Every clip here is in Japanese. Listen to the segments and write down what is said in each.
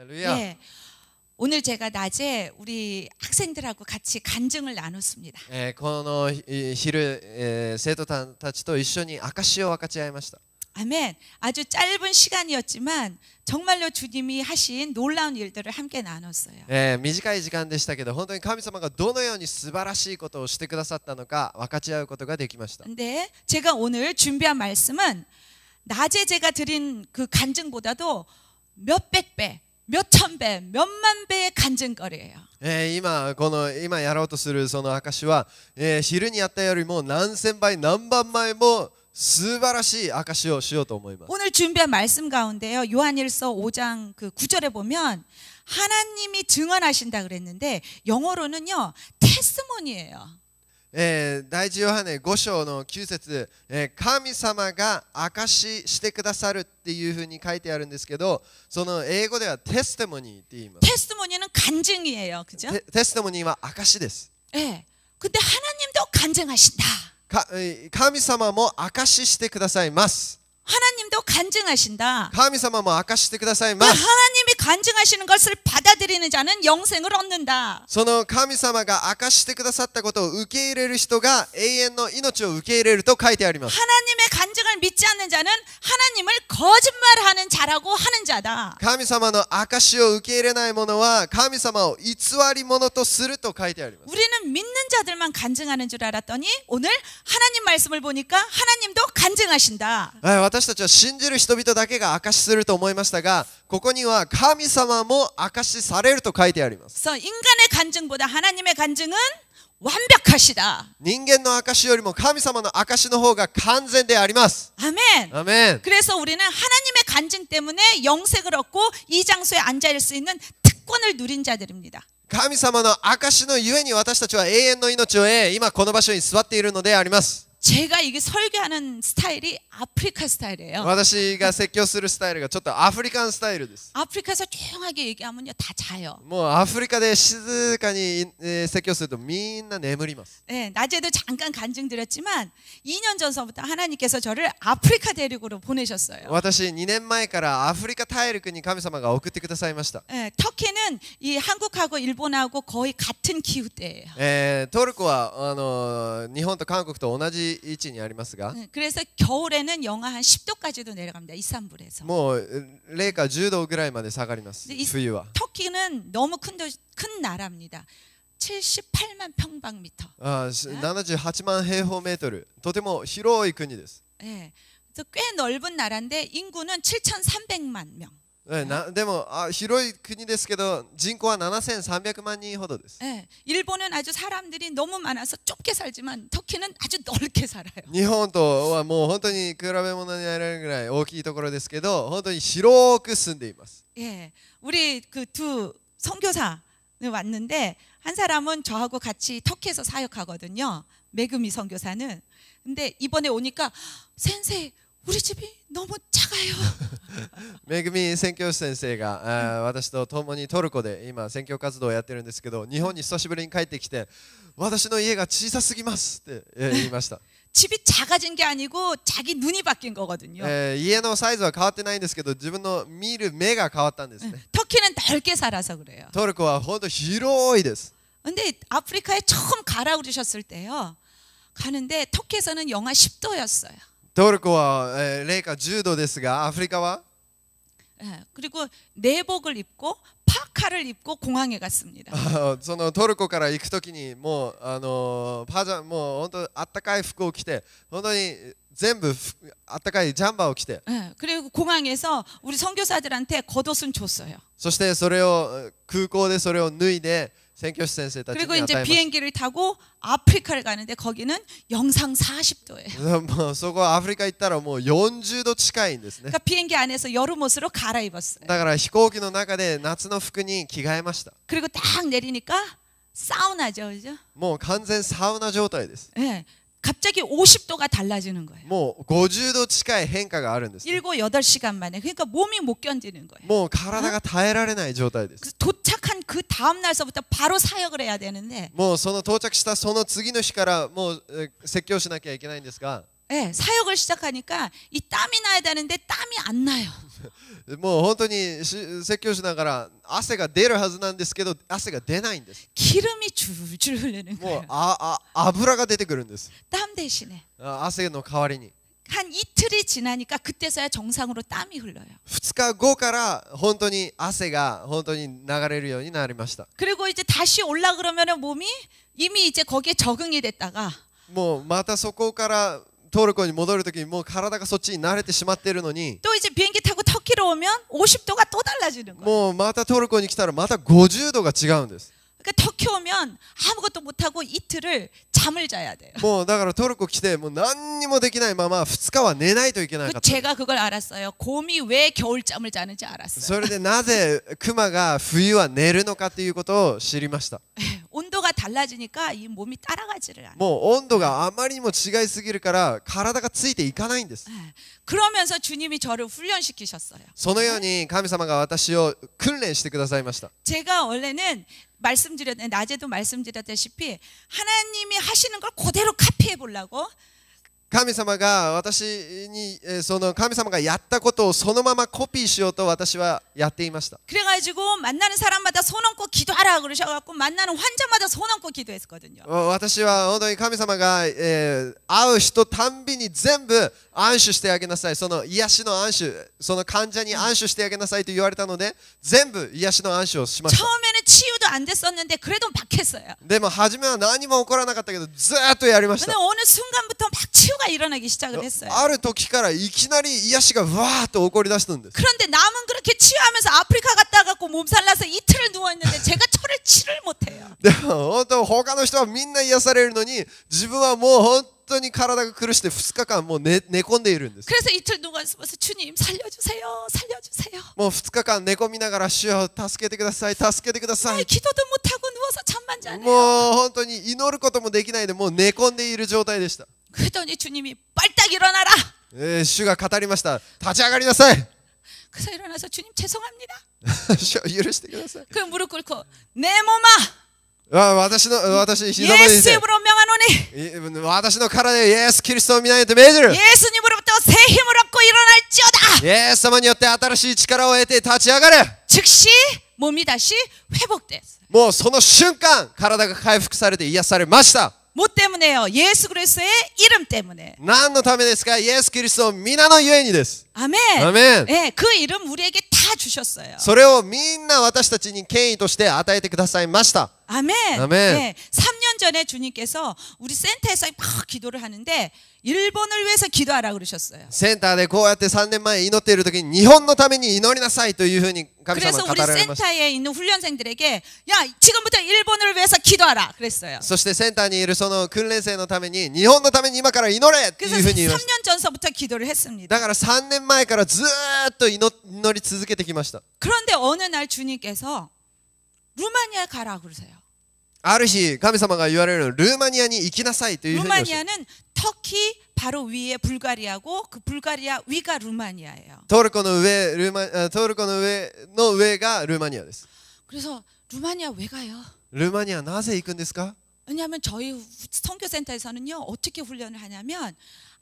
할렐루야. 예. 오늘 제가 낮에 우리 학생들하고 같이 간증을 나눴습니다. この昼、生徒たちと一緒に証を分かち合いました。 아멘. 아주 짧은 시간이었지만 정말로 주님이 하신 놀라운 일들을 함께 나눴어요. 短い時間でしたけど、本当に神様がどのように素晴らしいことをしてくださったのか分かち合うことができました。 근데 제가 오늘 준비한 말씀은 낮에 제가 드린 그 간증보다도 몇백 배, 몇천 배, 몇만 배의 간증거리예요. 今やろうとするその証は、昼にやったよりも何千倍何万倍も素晴らしい証をしようと思います。 오늘 준비한 말씀 가운데요. 요한일서 5장 그 9절에 보면 하나님이 증언하신다 그랬는데 영어로는요. 테스모니예요. 第一ヨハネ5章の9節、神様が証ししてくださるっていうふうに書いてあるんですけど、その英語ではテステモニーって言います。 테스모니는 간증이에요. 그죠? テステモニーは証です。 예. 근데 하나님도 간증하신다. 神様も証ししてくださいます。 하나님도 간증하신다. 神様も証ししてくださいます。 하나님이 간증하시는 것을 받아들이는 자는 영생을 얻는다. その神様が証ししてくださったことを受け入れる人が永遠の命を受け入れると書いてあります。 하나님의 간증을 믿지 않는 자는 하나님을 거짓말하는 자라고 하는 자다. 神様の証しを受け入れない者は神様を偽り者とすると書いてあります。 우리는 믿는 자들만 간증하는 줄 알았더니 오늘 하나님 말씀을 보니까 하나님도 간증하신다. 私たちは信じる人々だけが証しすると思いましたが、ここには神様も証しされると書いてあります。 그래서 인간의 간증보다 하나님의 간증은 완벽하시다. 人間の証しよりも神様の証しの方が完全であります。 아멘. アメン。 그래서 우리는 하나님의 간증 때문에 영생을 얻고 이 장소에 앉아 있을 수 있는 특권을 누린 자들입니다. 神様の証しのゆえに私たちは永遠の命を得、今この場所に座っているのであります。 제가 이게 설교하는 스타일이 아프리카 스타일이에요. 私が説教するスタイルがちょっとアフリカンスタイルです。 아프리카에서 조용하게 얘기하면요 다 자요. もうアフリカで静かに説教するとみんな眠ります。 네, 낮에도 잠깐 간증 드렸지만 2년 전서부터 하나님께서 저를 아프리카 대륙으로 보내셨어요. 私2年前からアフリカ大陸に神様が送ってくださいました。 네, 터키는 이 한국하고 일본하고 거의 같은 기후대예요. トルコは日本と韓国と同じ位置にありますが、 그래서 겨울에는 영하 한 10도까지도 내려갑니다. 이스탄불에서. もう零下10度ぐらいまで下がります。冬は。 터키는 너무 큰 나라입니다. 78만 평방미터. 78万平方メートル。とても広い国です。 네, 그래서 꽤 넓은 나라인데 인구는 7,300만 명. でも広い国ですけど人口は7300万人ほどです。 네, 일본은 아주 사람들이 너무 많아서 좁게 살지만 터키는 아주 넓게 살아요. 日本とはもう本当に比べ物にならないぐらい大きいところですけど、本当に広く住んでいます。 예, 우리 그 두 선교사는 왔는데 한 사람은 저하고 같이 터키에서 사역하거든요. 메그미 선교사는. 근데 이번에 오니까 센세이 우리 집이 너무 작아요. めぐみ宣教師先生が私と共にトルコで今宣教活動をやってるんですけど、日本に久しぶりに帰ってきて私の家が小さすぎますって言いました。 집이 작아진 게 아니고 자기 눈이 바뀐 거거든요. 家のサイズは変わってないんですけど自分の見る目が変わったんですね。 터키는 넓게 살아서 그래요. トルコは本当広いです。 근데 아프리카에 처음 가라 그러셨을 때요. 가는데 터키에서는 영하 10도였어요. トルコは零下10度ですが、アフリカは 예, 그리고 내복을 입고 파카를 입고 공항에 갔습니다. そのトルコから行くときにもうもう本当あったかい服を着て、本当に全部あったかいジャンバーを着て、 예, 그리고 공항에서 우리 선교사들한테 겉옷은 줬어요. そしてそれを空港でそれを脱いで宣教師先生たちに 그리고 与え 이제 ました。 비행기를 타고 아프리카를 가는데 거기는 영상 40도예요. もうそこアフリカ行ったらもう40度近いんですね。 그러니까 비행기 안에서 여름 옷으로 갈아입었어요. だから飛行機の中で夏の服に着替えました。 그리고 딱 내리니까 사우나죠, 그죠? もう完全サウナ状態です。 예, 갑자기 50도가 달라지는 거예요. もう50度近い変化があるんですね。 7, 8시간 만에. 그러니까 몸이 못 견디는 거예요. もう体が耐えられない状態です。 그래서 도착한 그 다음 날서부터 바로 사역을 해야 되는데 もうその到着したその次の日からもう説教しなきゃいけないんですが、 예, 사역을 시작하니까 이 땀이 나야 되는데 땀이 안 나요. もう本当に説教しながら汗が出るはずなんですけど汗が出ないんです。 기름이 줄줄 흐르는 もう 거예요. 油が出てくるんです。 땀 대신에. 汗の代わりに。 한 이틀이 지나니까 그때서야 정상으로 땀이 흘러요. 2日後から本当に汗が本当に流れるようになりました。 그리고 이제 다시 올라 그러면은 몸이 이미 이제 거기에 적응이 됐다가 もうまたそこからトルコに戻るときにもう体がそっちに慣れてしまっているのに 또 이제 비행기 타고 터키로 오면 50도가 또 달라지는 거예요. もうまたトルコに来たらまた50度が違うんです。 그러니까 터키 오면 아무것도 못하고 이틀을 잠을 자야 돼요. もうだからトルコ来てもう何にもできないまま2日は寝ないといけなかった。 제가 그걸 알았어요. 곰이 왜 겨울잠을 자는지 알았어요. それでなぜクマが冬は寝るのかということを知りました。 온도가 달라지니까 이 몸이 따라가지를 않아요. もう温度があまりにも違いすぎるから体がついていかないんです。 그러면서 주님이 저를 훈련시키셨어요. そのように神様が私を訓練してくださいました。 제가 원래는 낮에도 말씀드렸다시피 하나님이 하시는 걸 그대로 카피해 보려고 神様が私にその神様がやったことをそのままコピーしようと私はやっていました。 그래가지고 만나는 사람마다 손 얹고 기도하라 그러셔갖고 만나는 환자마다 손 얹고 기도했거든요. 私は本当に神様が、会う人たんびに全部安守してあげなさい、その癒しの安守、その患者に安守してあげなさいと言われたので全部癒しの安守をしました。 처음에는 치유도 안 됐었는데 그래도 막 했어요. でも初めは何も起こらなかったけどずーっとやりました。 근데 어느 순간부터 막 치유가 일어나기 시작을 했어요. ある時からいきなり癒しがわーっと起こり出したんです。 그런데 남은 그렇게 치유하면서 아프리카 갔다 갖고 몸살 나서 이틀을 누워 있는데 제가 철을 치를 못해요. でも本当他の人はみんな癒されるのに自分はもう本当に体が苦しくて2日間もう寝込んでいるんです。 그래서 이틀 누워 있으면서 주님 살려주세요, 살려주세요. もう2日間寝込みながら主よ助けてください、助けてください。 기도도 못하고 누워서 잠만 자네요. もう本当に祈ることもできないでもう寝込んでいる状態でした。 그랬더니 주님이 빨딱 일어나라. 主が語りました。立ち上がりなさい。 그래서 일어나서 주님 죄송합니다. 主を許してください。 그 무릎 꿇고 내 몸아 私膝まで 예수 이름으로 명하노니 私の体でイエス・キリストを皆にと命じる。 예수님으로부터 새 힘을 얻고 일어날지어다. イエス様によって新しい力を得て立ち上がる。 즉시 몸이 다시 회복됐어요. もうその瞬間体が回復されて癒されました。 뭐 때문에요? 예수 그리스도의 이름 때문에. 何のためですか？イエス・キリストを皆のゆえにです。 아멘. 아멘. 네, 그 이름 우리에게 다 주셨어요. それをみんな私たちに権威として与えてくださいました。 아멘. 아멘. 네, 3년 전에 주님께서 우리 센터에서 막 기도를 하는데 일본을 위해서 기도하라 그러셨어요. センターでこうやって3年前祈っている時に日本のために祈りなさいというふうに神様 그래서 が語 우리 られました。 센터에 있는 훈련생들에게 야 지금부터 일본을 위해서 기도하라 그랬어요. そしてセンターにいるその訓練生のために日本のために今から祈れっていう 그래서 ふうに言いました。 3년 전서부터 기도를 했습니다. だから3年前からずーっと祈り続けてきました。 그런데 어느 날 주님께서 루마니아 가라 그러세요. ある日神様が言われるのルーマニアに行きなさいというふうにおっしゃる。 루마니아는 터키 바로 위에 불가리아고 그 불가리아 위가 루마니아예요. トルコの上の上がルーマニアです。 그래서 루마니아 왜 가요? ルーマニアなぜ行くんですか？ 왜냐하면 저희 선교센터에서는요 어떻게 훈련을 하냐면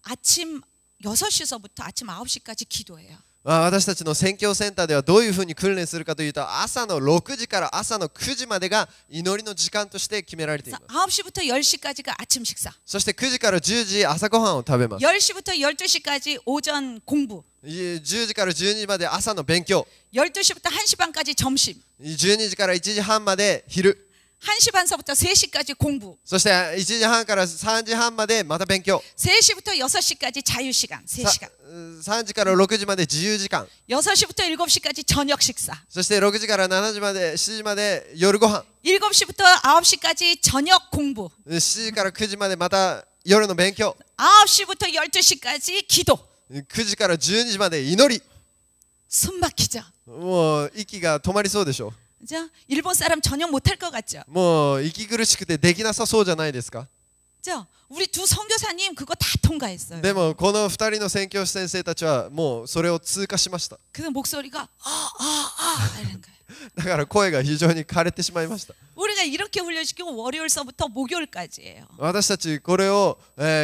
아침 6시서부터 아침 9시까지 기도해요. 私たちの宣教センターではどういうふうに訓練するかというと朝の6時から朝の9時までが祈りの時間として決められています。 9시부터 10시까지가 아침 식사. そして9時から10時朝ごはんを食べます。 10시부터 12시까지 오전 공부. 10時から12時まで朝の勉強。 12시부터 1시 반까지 점심. 12時から1時半まで昼。 1시 반서부터 3시까지 공부. そして1時半から3時半までまた勉強。 3시부터 6시까지 자유시간 3시간. 3時から6時まで自由時間。 6시부터 7시까지 저녁 식사. そして6時から7時まで夜ご飯。 7시부터 9시까지 저녁 공부. 7時から9時までまた夜の勉強。 9시부터 12시까지 기도. 9時から12時まで祈り。 숨 막히죠. もう息が止まりそうでしょ。 그죠? 일본 사람 전혀 못할 것 같죠. もう息苦しくてできなさそうじゃないですか。 그죠? 우리 두 선교사님 그거 다 통과했어요. でもこの2人の宣教師先生たちはもうそれを通過しました。 그 목소리가 이런 거예요. だから声が非常に枯れてしまいました。 우리가 이렇게 훈련시키고 월요일서부터 목요일까지예요. 私たちこれを、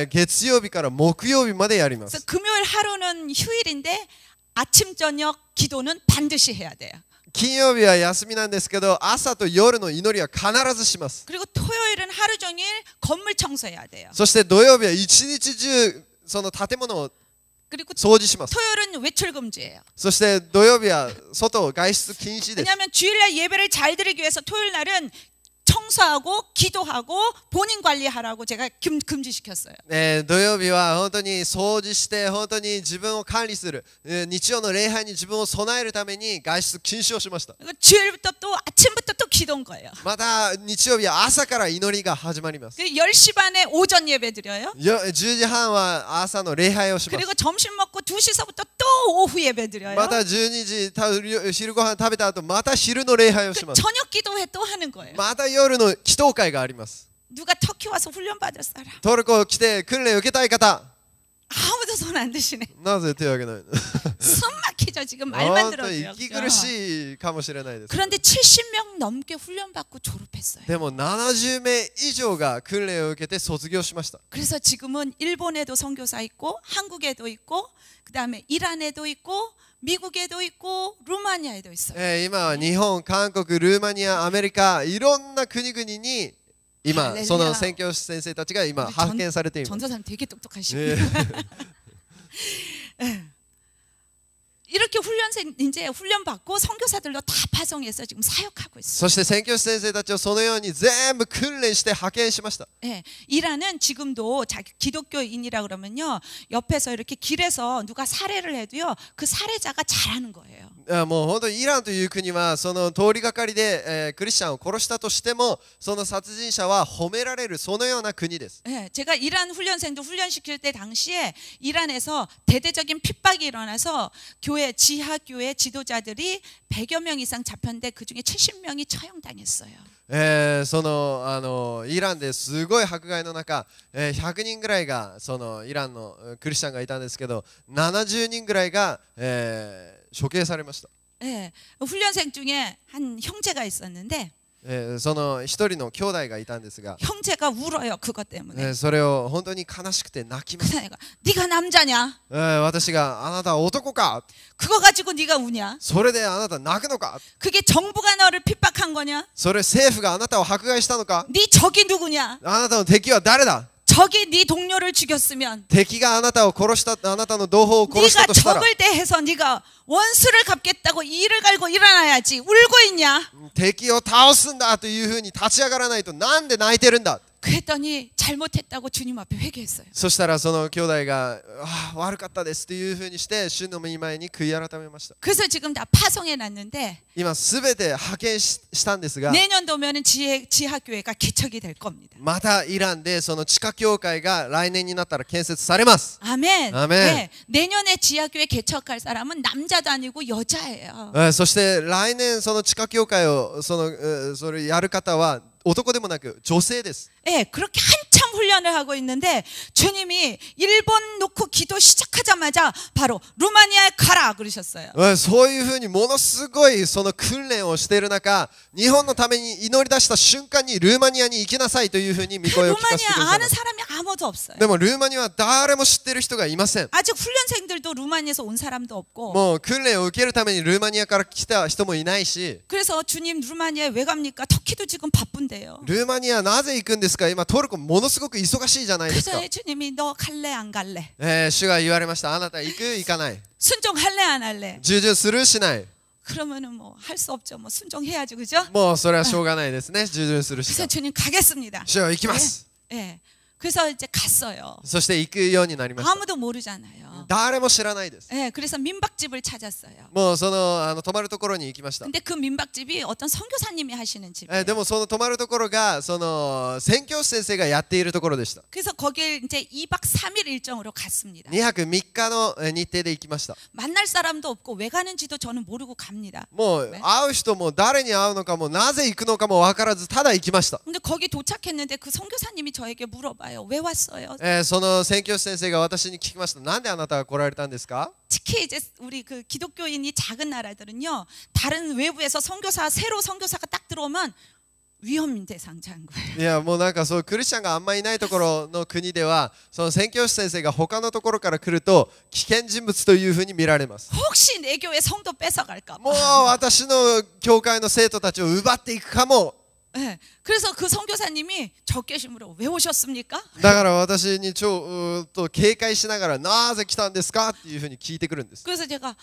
月曜日から木曜日までやりま 그래서 す。 금요일 하루는 휴일인데 아침 저녁 기도는 반드시 해야 돼요. 金曜日は休みなんですけど、朝と夜の祈りは必ずします。 그리고 토요일은 하루 종일 건물 청소해야 돼요. そして土曜日は一日中その建物を 그리고 掃除します。 토요일은 외출 금지예요. そして土曜日は外外出禁止です。 왜냐하면 주일날 예배를 잘 드리기 위해서 토요일 날은 청소하고 기도하고 본인 관리하라고 제가 금지시켰어요. 土曜日は本当に掃除して本当に自分を管理する、日曜の礼拝に自分を備えるために外出禁止をしました。 그리고 주일부터 또 아침부터 또 기도인 거예요. また日曜日は朝から祈りが始まります。 10시 반에 오전 예배 드려요. 10時半は朝の礼拝をします。 그리고 점심 먹고 2시서부터 또 오후 예배 드려요. また12時昼ご飯食べた後また昼の礼拝をします。 저녁 기도회 또 하는 거예요. また夜の祈祷会があります。 누가 터키 와서 훈련 받을 사람? トルコ来て訓練を受けたい方、 아무도 손 안 드시네. なぜ手を挙げないの？ 숨 막히죠. 지금 말만 本当に 들어도요. 息苦しいかもしれないです。 그런데 70명 넘게 훈련 받고 졸업했어요. でも70名以上が訓練を受けて卒業しました。 그래서 지금은 일본에도 선교사 있고 한국에도 있고 그다음에 이란에도 있고 미국에도 있고 루마니아에도 있어요. 今は日本、韓国、ルーマニア、アメリカ、いろんな国々に今その宣教師先生たちが今派遣されています。 전도사님 되게 똑똑하시고. え 이렇게 훈련생 이제 훈련 받고 선교사들로 다 파송해서 지금 사역하고 있어요. そして宣教師先生たちをそのように全部訓練して派遣しました。 예, 이란은 지금도 자기 기독교인이라 그러면요 옆에서 이렇게 길에서 누가 살해를 해도요 그 살해자가 잘하는 거예요. もう本当にイランという国はその通りがかりで、クリスチャンを殺したとしてもその殺人者は褒められるそのような国です。 예, 제가 이란 훈련생도 훈련시킬 때 당시에 이란에서 대대적인 핍박이 일어나서 교회 지하교회 지도자들이 100여 명 이상 잡혔는데 그중에 70명이 처형당했어요. そのイランですごい迫害の中、100人ぐらいがそのイランのクリスチャンがいたんですけど70人ぐらいが、処刑されました。 예, 훈련생 중에 한 형제가 있었는데 その一人の兄弟がいたんですが、 형제가 울어요 그것 때문에. それを本当に悲しくて泣きま 그 す。 사이가 네가 남자냐? 私があなたは男か、 그거 가지고 네가 우냐? それであなた泣くのか、 그게 정부가 너를 핍박한 거냐? それ政府があなたを迫害したのか、 네 적이 누구냐? あなたの敵は誰だ、 적이 네 동료를 죽였으면 敵があなたを殺した、あなたの同胞を殺した 네가 としたら 적을 대해서 네가 원수를 갚겠다고 이를 갈고 일어나야지. 울고 있냐? 敵を倒すんだというふうに立ち上がらないとなんで泣いてるんだ。 그랬더니 잘못했다고 주님 앞에 회개했어요. そしたらその兄弟が悪かったですというふうにして主の御前に悔い改めました。 그래서 지금 다 파송해 놨는데 今すべて派遣したんですが 내년도면은 지하교회가 개척이 될 겁니다. またイランでその地下教会が来年になったら建設されます。 아멘. 아멘. 네, 내년에 지하교회 개척할 사람은 남자도 아니고 여자예요. そして来年その地下教会をそれやる方は男でもなく女性です。 네, 그렇게 한참 훈련을 하고 있는데 주님이 일본 놓고 기도 시작하자마자 바로 루마니아에 가라 그러셨어요. そういうふうにものすごいその訓練をしている中、日本のために祈り出した瞬間にルーマニアに行きなさいというふうに御声を聞かせてください 루마니아 ま 아는 す。 사람이 아무도 없어요. でもルーマニアは誰も知ってる人がいません。 아직 훈련생들도 루마니아에서 온 사람도 없고 もう訓練を受けるためにルーマニアから来た人もいないし、 그래서 주님 루마니아에 왜 갑니까? 터키도 지금 바쁜데요. ルーマニアなぜ行くんですか。今トルコものすごく忙しいじゃないですか。 그래서 주님이 너 갈래 안 갈래? 主が言われました。あなた行く行かない。 순종할래 안 할래? 従順するしない。 그러면은 뭐 할 수 없죠. 뭐 순종해야죠, 그죠? もうそれはしょうがないですね。従順するし 그래서 か。 주님 가겠습니다. 主は行きます。 예. 그래서 이제 갔어요. そして行くようになりました。 아무도 모르잖아요. 誰も知らないです。 예. 그래서 민박집을 찾았어요. もうその泊まるところに行きました。 근데 그 민박집이 어떤 선교사님이 하시는 집이에요. でもその泊まるところがその宣教師先生がやっているところでした。 그래서 거길 이제 2박 3일 일정으로 갔습니다. 2泊3日の日程で行きました。 만날 사람도 없고 왜 가는지도 저는 모르고 갑니다. もう会う人も誰に会うのかもなぜ行くのかも分からずただ行きました。 근데 거기 도착했는데 그 선교사님이 저에게 물어봐요. 왜 왔어요? その宣教師先生が私に聞きました。なんであなたが来られたんですか？ 특히 이제 우리 그 기독교인이 작은 나라들은요. 다른 외부에서 선교사 새로 선교사가 딱 들어오면 위험 대상 장군. いやもうなんかそうクリスチャンがあんまりいないところの国ではその宣教師先生が他のところから来ると危険人物というふうに見られます。 혹시 내 교회 성도 뺏어갈까 もう 봐. 私の教会の生徒たちを奪っていくかも。 네, 그래서 그 선교사님이 적개심으로 왜 오셨습니까? だから私に警戒しながらなぜ来たんですかっていうふうに聞いてくるんです。 그래서 제가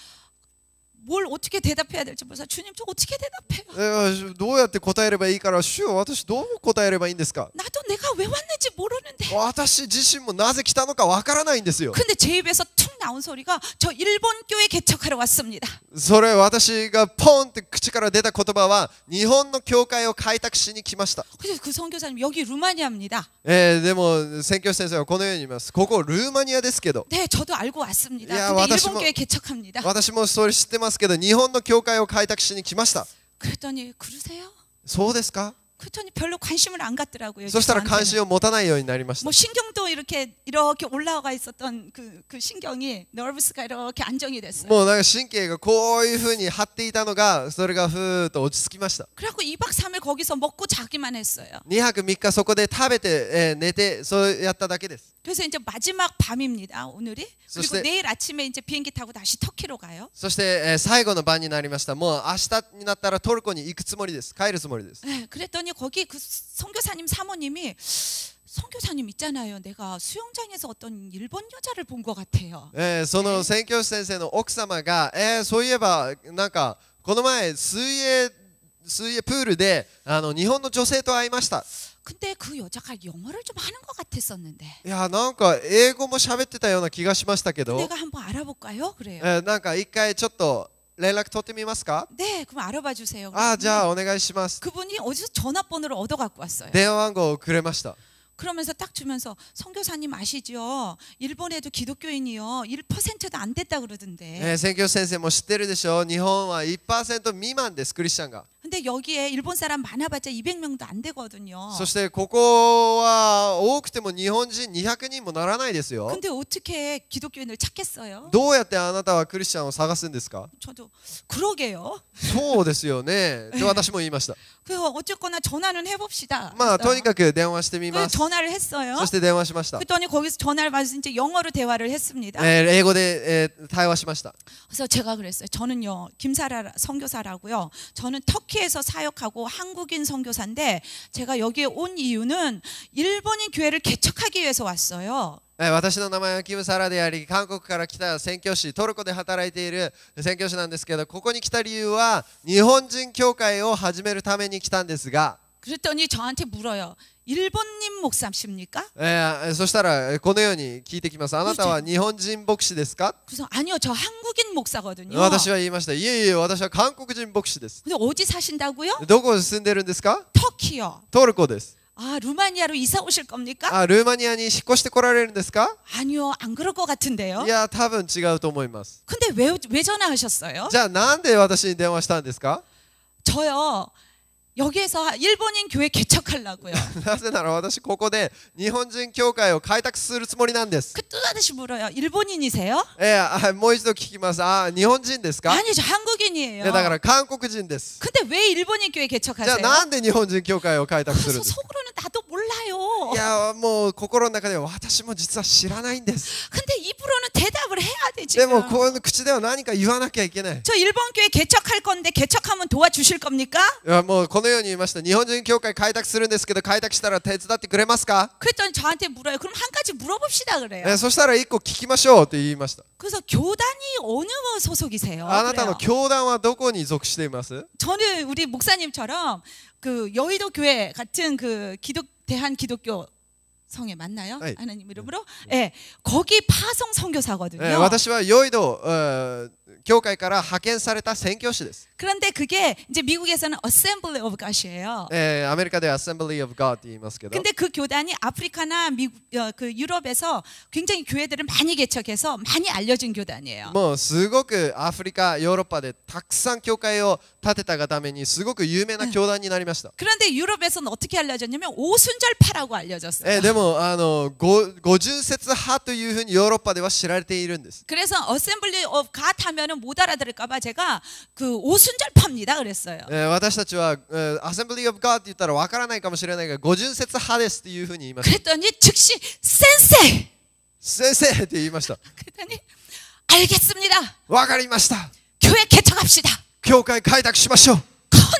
뭘 어떻게 대답해야 될지 몰라서 주님 저 어떻게 대답해요? どうやって答えればいいから主よ私どう答えればいいんですか。 나도 내가 왜 왔는지 모르는데. 私自身もなぜ来たのかわからないんですよ。 근데 제 입에서 툭 나온 소리가 저 일본 교회 개척하러 왔습니다. それ私がポンって口から出た言葉は日本の教会を開拓しに来ました。 그래서 그 선교사님 여기 루마니아입니다. でも宣教師先生はこのように言います。ここルーマニアですけど。 네, 저도 알고 왔습니다. 야, 근데私も- 일본 교회 개척합니다. 私もそれ知ってますけど日本の教会を開拓しに来ました。 그랬더니 그러세요? そうですか。 그랬더니 별로 관심을 안 갖더라고요. そしたら関 저한테는. 心を持たないようになりました。 뭐 신경도 이렇게 올라가 있었던 그 신경이 너브스가 이렇게 안정이 됐어요. もうなんか神経がこういう風に張っていたのがそれがふーっと落ち着きました。 그래갖고 2박 3일 거기서 먹고 자기만 했어요. 2泊3日そこで食べて、寝てそうやっただけです。 그래서 이제 마지막 밤입니다. 오늘이. 그리고 그때- 내일 아침에 이제 비행기 타고 다시 터키로 가요. そして、最後の晩になりました。もう明日になったらトルコに行くつもりです。帰るつもりです。 네, 그랬더니 거기 그 선교사님 사모님이 선교사님 있잖아요. 내가 수영장에서 어떤 일본 여자를 본 것 같아요. その宣教師先生の奥様が、そういえばなんかこの前水泳プールで日本の女性と会いました。 근데 그 여자가 영어를 좀 하는 것 같았었는데. いやなんか英語も喋ってたような気がしましたけど、 내가 한번 알아볼까요? 그래요. なんか一回ちょっと連絡取ってみますか。 네, 그럼 알아봐 주세요. じゃあお願いします。 그분이 어디서 전화번호를 얻어 갖고 왔어요. 電話番号をくれました。 그러면서 딱 주면서 선교사님 아시죠? 일본에도 기독교인이요 1%도 안 됐다 그러던데. 宣教師先生も知ってるでしょ。日本は 1% 未満ですクリスチャンが。 근데 여기에 일본 사람 많아봤자 200명도 안 되거든요. そしてここは多くても日本人200人もならないですよ。 근데 어떻게 기독교인을 찾겠어요? どうやってあなたはクリスチャンを探すんですか。 저도 그러게요. そうですよね。と私も言いました。 그래서 어쨌거나 전화는 해봅시다. まあとにかく電話してみま 그래서 す。 전화를 했어요. そして電話しました。 그랬더니 거기서 전화를 받아서 이제 영어로 대화를 했습니다. 英語で、対話しました。 그래서 제가 그랬어요. 저는요 김사라 선교사라고요. 저는 터키에서 사역하고 한국인 선교사인데 제가 여기에 온 이유는 일본인 교회를 개척하기 위해서 왔어요. 私の名前はキム・サラであり韓国から来た宣教師トルコで働いている宣教師なんですけど、ここに来た理由は日本人教会を始めるために来たんですが、 그랬더니 저한테 물어요. 일본인 목사십니까? そしたらこのように聞いてきます。あなたは日本人牧師ですか。 그래서 아니요 저 한국인 목사거든요. 私は言いました。いえいえ私は韓国人牧師です。 근데 어디 사신다고요? どこに住んでるんですか。 터키요. トルコです。 아 루마니아로 이사 오실 겁니까? ルーマニアに引っ越してこられるんですか。 아니요 안 그럴 것 같은데요. いや多分違うと思います。 근데 왜 전화하셨어요? じゃあなんで私に電話したんですか。 저요 여기에서 일본인 교회 개척하려고요. なぜなら私ここで日本人教会を開拓するつもりなんです。 그 또다시 물어요. 일본인이세요? もう一度聞きます。日本人ですか。 아니요 저 한국인이에요. だから韓国人です。 근데 왜 일본인 교회 じゃ 개척하세요? あなんで日本人教会を開拓するん 그래서 ですか。 속으로는 나도 몰라요. いやもう心の中では私も実は知らないんです。 근데 입으로는 대답을 해야 돼 で 지금. もこの口では何か言わなきゃいけない。 저 일본 교회 개척할 건데 개척하면 도와주실 겁니까? いやもうこのように言いました。日本人教会開拓するんですけど開拓したら手伝ってくれますか。 그랬더니 저한테 물어요. 그럼 한 가지 물어봅시다 그래요. そしたら一個聞きましょうと言いました。 그래서 교단이 어느 소속이세요? あなたの 그래요. 教団はどこに属しています。 저는 우리 목사님처럼 그 여의도 교회 같은 그 대한 기독교 성에 맞나요? 네. 하나님 이름으로? 예. 거기 파송 선교사거든요. 私はヨイド教会から派遣された宣教師です。 그런데 그게 이제 미국에서는 Assembly of God이에요. アメリカでは Assembly of God って言いますけど、 근데 그 교단이 아프리카나 미국 그 유럽에서 굉장히 교회들을 많이 개척해서 많이 알려진 교단이에요. もうすごくアフリカ、ヨーロッパでたくさん教会を建てたがためにすごく有名な教団になりました。 그런데 유럽에서는 어떻게 알려졌냐면 오순절파라고 알려졌어요. でも五巡節派というふうにヨーロッパでは知られているんです。 그래서 Assembly of God 하면 하면은 못 알아들을까봐 제가 그 오순절 팝니다 그랬어요. 私たちは、アセンブリー・オブ・ガーって言ったらわからないかもしれないが、五巡節派ですっていうふうに言いました。 그랬더니 즉시 센세. 先生って言いました。 그랬더니 알겠습니다. わかりました。 교회 개척합시다. 教会開拓しましょう。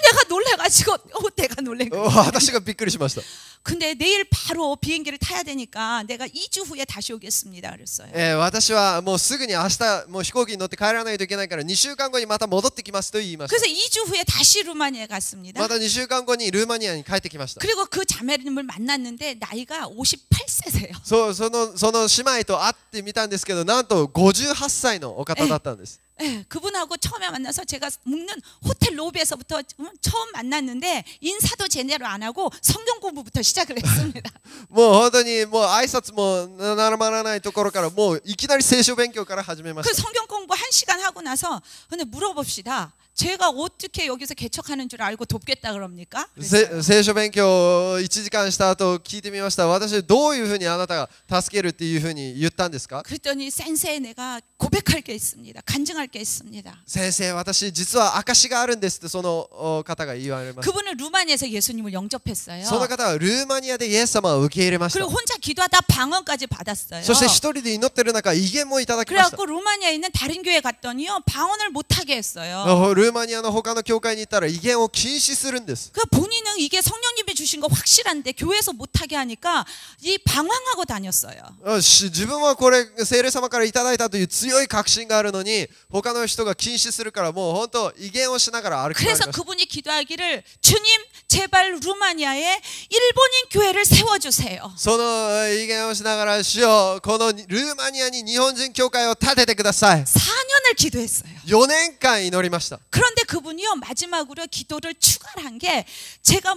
내가 놀래가지고 내가 놀래. 私がびっくりしました。 근데 내일 바로 비행기를 타야 되니까 내가 2주 후에 다시 오겠습니다 그랬어요. 私はもうすぐに明日もう飛行機に乗って帰らないといけないから2週間後にまた戻ってきますと言いました。 그래서 2주 후에 다시 루마니아에 갔습니다. また2週間後にルーマニアに帰ってきました。 그리고 그 자매님을 만났는데 나이가 58세세요. その姉妹と会ってみたんですけど、なんと58歳のお方だったんです。 네, 그분하고 처음에 만나서 제가 묵는 호텔 로비에서부터 처음 만났는데 인사도 제대로 안 하고 성경 공부부터 시작을 했습니다. もう本当にもう挨拶もならないところからもういきなり聖書勉強から始めまし 그 た。 성경 공부 1시간 하고 나서 근데 물어봅시다. 제가 어떻게 여기서 개척하는 줄 알고 돕겠다 그럽니까? 聖書勉強を1時間した後聞いてみました。私どういうふうにあなたが助けるっていうふうに言ったんですか？ 그랬더니 센세 내가 고백할 게 있습니다. 간증할 게 있습니다. 先生、私実は証があるんですってその方が言われました。 그분은 루마니아에서 예수님을 영접했어요. その方はルーマニアでイエス様を受け入れました。 그리고 혼자 기도하다 방언까지 받았어요. そして一人で祈ってる中、威厳もいただきました。 그래갖고 루마니아에 있는 다른 교회 갔더니요 방언을 못하게 했어요. ルーマニアの他の教会に行ったら威厳を禁止するんです。 그 본인은 이게 성령님이 주신 거 확실한데 교회에서 못하게 하니까 이 방황하고 다녔어요. 自分はこれ聖霊様からいただいたという強い確信があるのに他の人が禁止するからもう本当威厳をしながら歩き回りまし 그래서 た。 그분이 기도하기를 주님 제발 루마니아에 일본인 교회를 세워주세요. その威厳をしながら主よこのルーマニアに日本人教会を建ててください。 4년을 기도했어요. 4年間祈りました。 그런데 그분이요 마지막으로 기도를 추가한 게 제가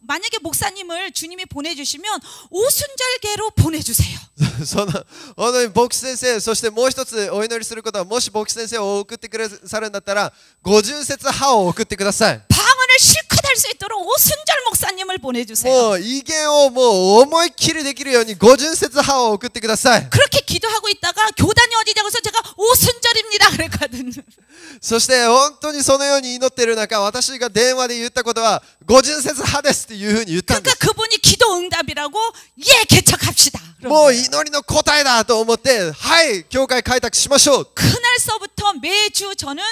만약에 목사님을 주님이 보내주시면 오순절계로 보내주세요. その本当に牧師先生、そしてもう一つお祈りすることは、もし牧師先生を送ってくださるんだったら五巡節派を送ってください。 방언을 실컷 할 수 있도록 오순절 목사님을 보내주세요. もう威厳をもう思いっきりできるように五巡節派を送ってください。 그렇게 기도하고 있다가 교단이 어디냐고 해서 제가 오순절입니다 그랬거든요. そして本当にそのように祈っている中、私が電話で言ったことは五巡節派ですっていうふうに言ったんで 그러니까 す。 그분이 기도 응답이라고 예 개척합시다. もう祈りの答えだと思って、はい教会開拓しましょう。 그날서부터 매주 저는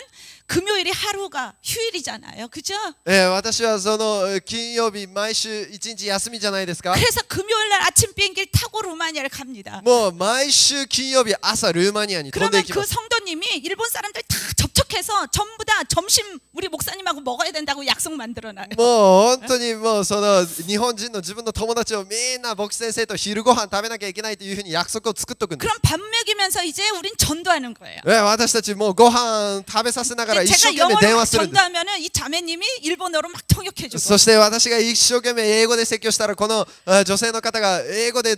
금요일이 하루가 휴일이잖아요. 그죠? 私はその金曜日毎週一日休みじゃないですか。 그래서 금요일 날 아침 비행기를 타고 루마니아를 갑니다. もう毎週金曜日朝ルーマニアに飛んで 그러면 いき 그 ます。 성도님이 일본 사람들 다 접촉해서 전부 다 점심 우리 목사님하고 먹어야 된다고 약속 만들어놔요. もう本当にもうその日本人の自分の友達をみんな牧師先生と昼ご飯食べなきゃいけないというふうに約束を作っとくんです。 그럼 밥 먹이면서 이제 우린 전도하는 거예요. 私たちもうご飯食べさせながら 근데 一生 제가 懸命電 영어로 話するんです。 전도하면은 이 자매님이 일본어로 막 통역해주고. そして私が一生懸命英語で説教したらこの女性の方が英語で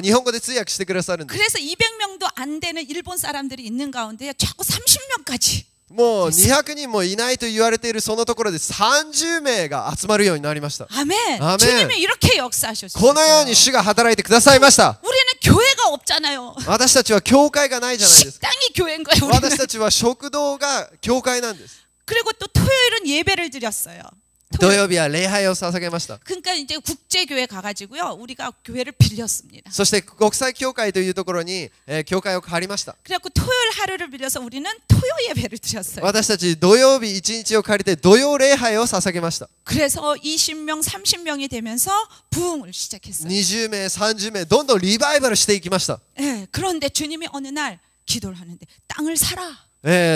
日本語で通訳してくださるんです。 그래서 200명도 안 되는 일본 사람들이 있는 가운데 자꾸 30명까지. もう200人もいないと言われているそのところで30名が集まるようになりました。 아멘. 아멘. 주님이 이렇게 역사하셨어요. このように主が働いてくださいました。 우리는 교회가 없잖아요. 私たちは教会がないじゃないですか。 식당이 교회인 거예요. 私 우리는. たちは食堂が教会なんです。 그리고 또 토요일은 예배를 드렸어요. 土曜日は礼拝を捧げました。 그러니까 이제 국제교회 가가지고요. 우리가 교회를 빌렸습니다. そして国際教会というところに教会を借りました。 그래갖고 토요일 하루를 빌려서 우리는 토요 예배를 드렸어요. 私たち土曜日1日を借りて土曜礼拝を捧げました。 그래서 20명, 30명이 되면서 부흥을 시작했어요. 20名、30名どんどんリバイバルしていきました。 예, 그런데 주님이 어느 날 기도를 하는데 땅을 사라.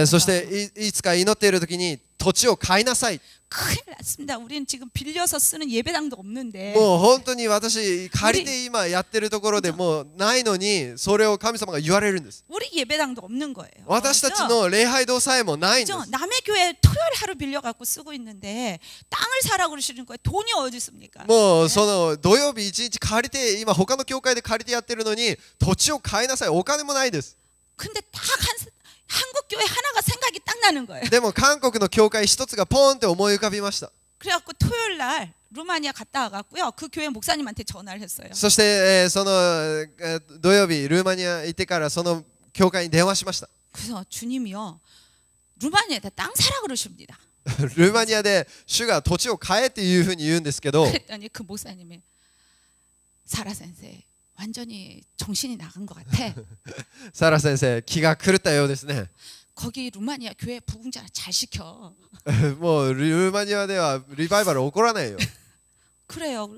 そしていつか祈っている時に土地を買いなさい。 큰일 났습니다. 우리는 지금 빌려서 쓰는 예배당도 없는데. もう本当に私借りて今やってるところでもうないのにそれを神様が言われるんです。 우리 예배당도 없는 거예요. 私たちの礼拝堂さえもないんです。 그죠? 남의 교회 토요일 하루 빌려갖고 쓰고 있는데 땅을 사라고 그러시는 거예요. 돈이 어디 있습니까? もうその土曜日1日借りて今他の教会で借りてやってるのに土地を買いなさい。お金もないです。 근데 딱 한국 교회 하나가 생각이 딱 나는 거예요. でも韓国の教会一つがポーンって思い浮かびました。 그래갖고 토요일 날 루마니아 갔다 와갖고요. 그 교회 목사님한테 전화를 했어요. そして、その土曜日ルーマニア行ってからその教会に電話しました。 그래서 주님이요. 루마니아에다 땅 사라 그러십니다. ルーマニアで主が土地を買えっていうふうに言うんですけど 그랬더니 그 목사님이 사라 선생 완전히 정신이 나간 것 같아. サラ先生気が狂ったようですね 거기 루마니아 교회 부흥자 잘 시켜. もうルーマニアではリバイバル起こらないよ 그래요.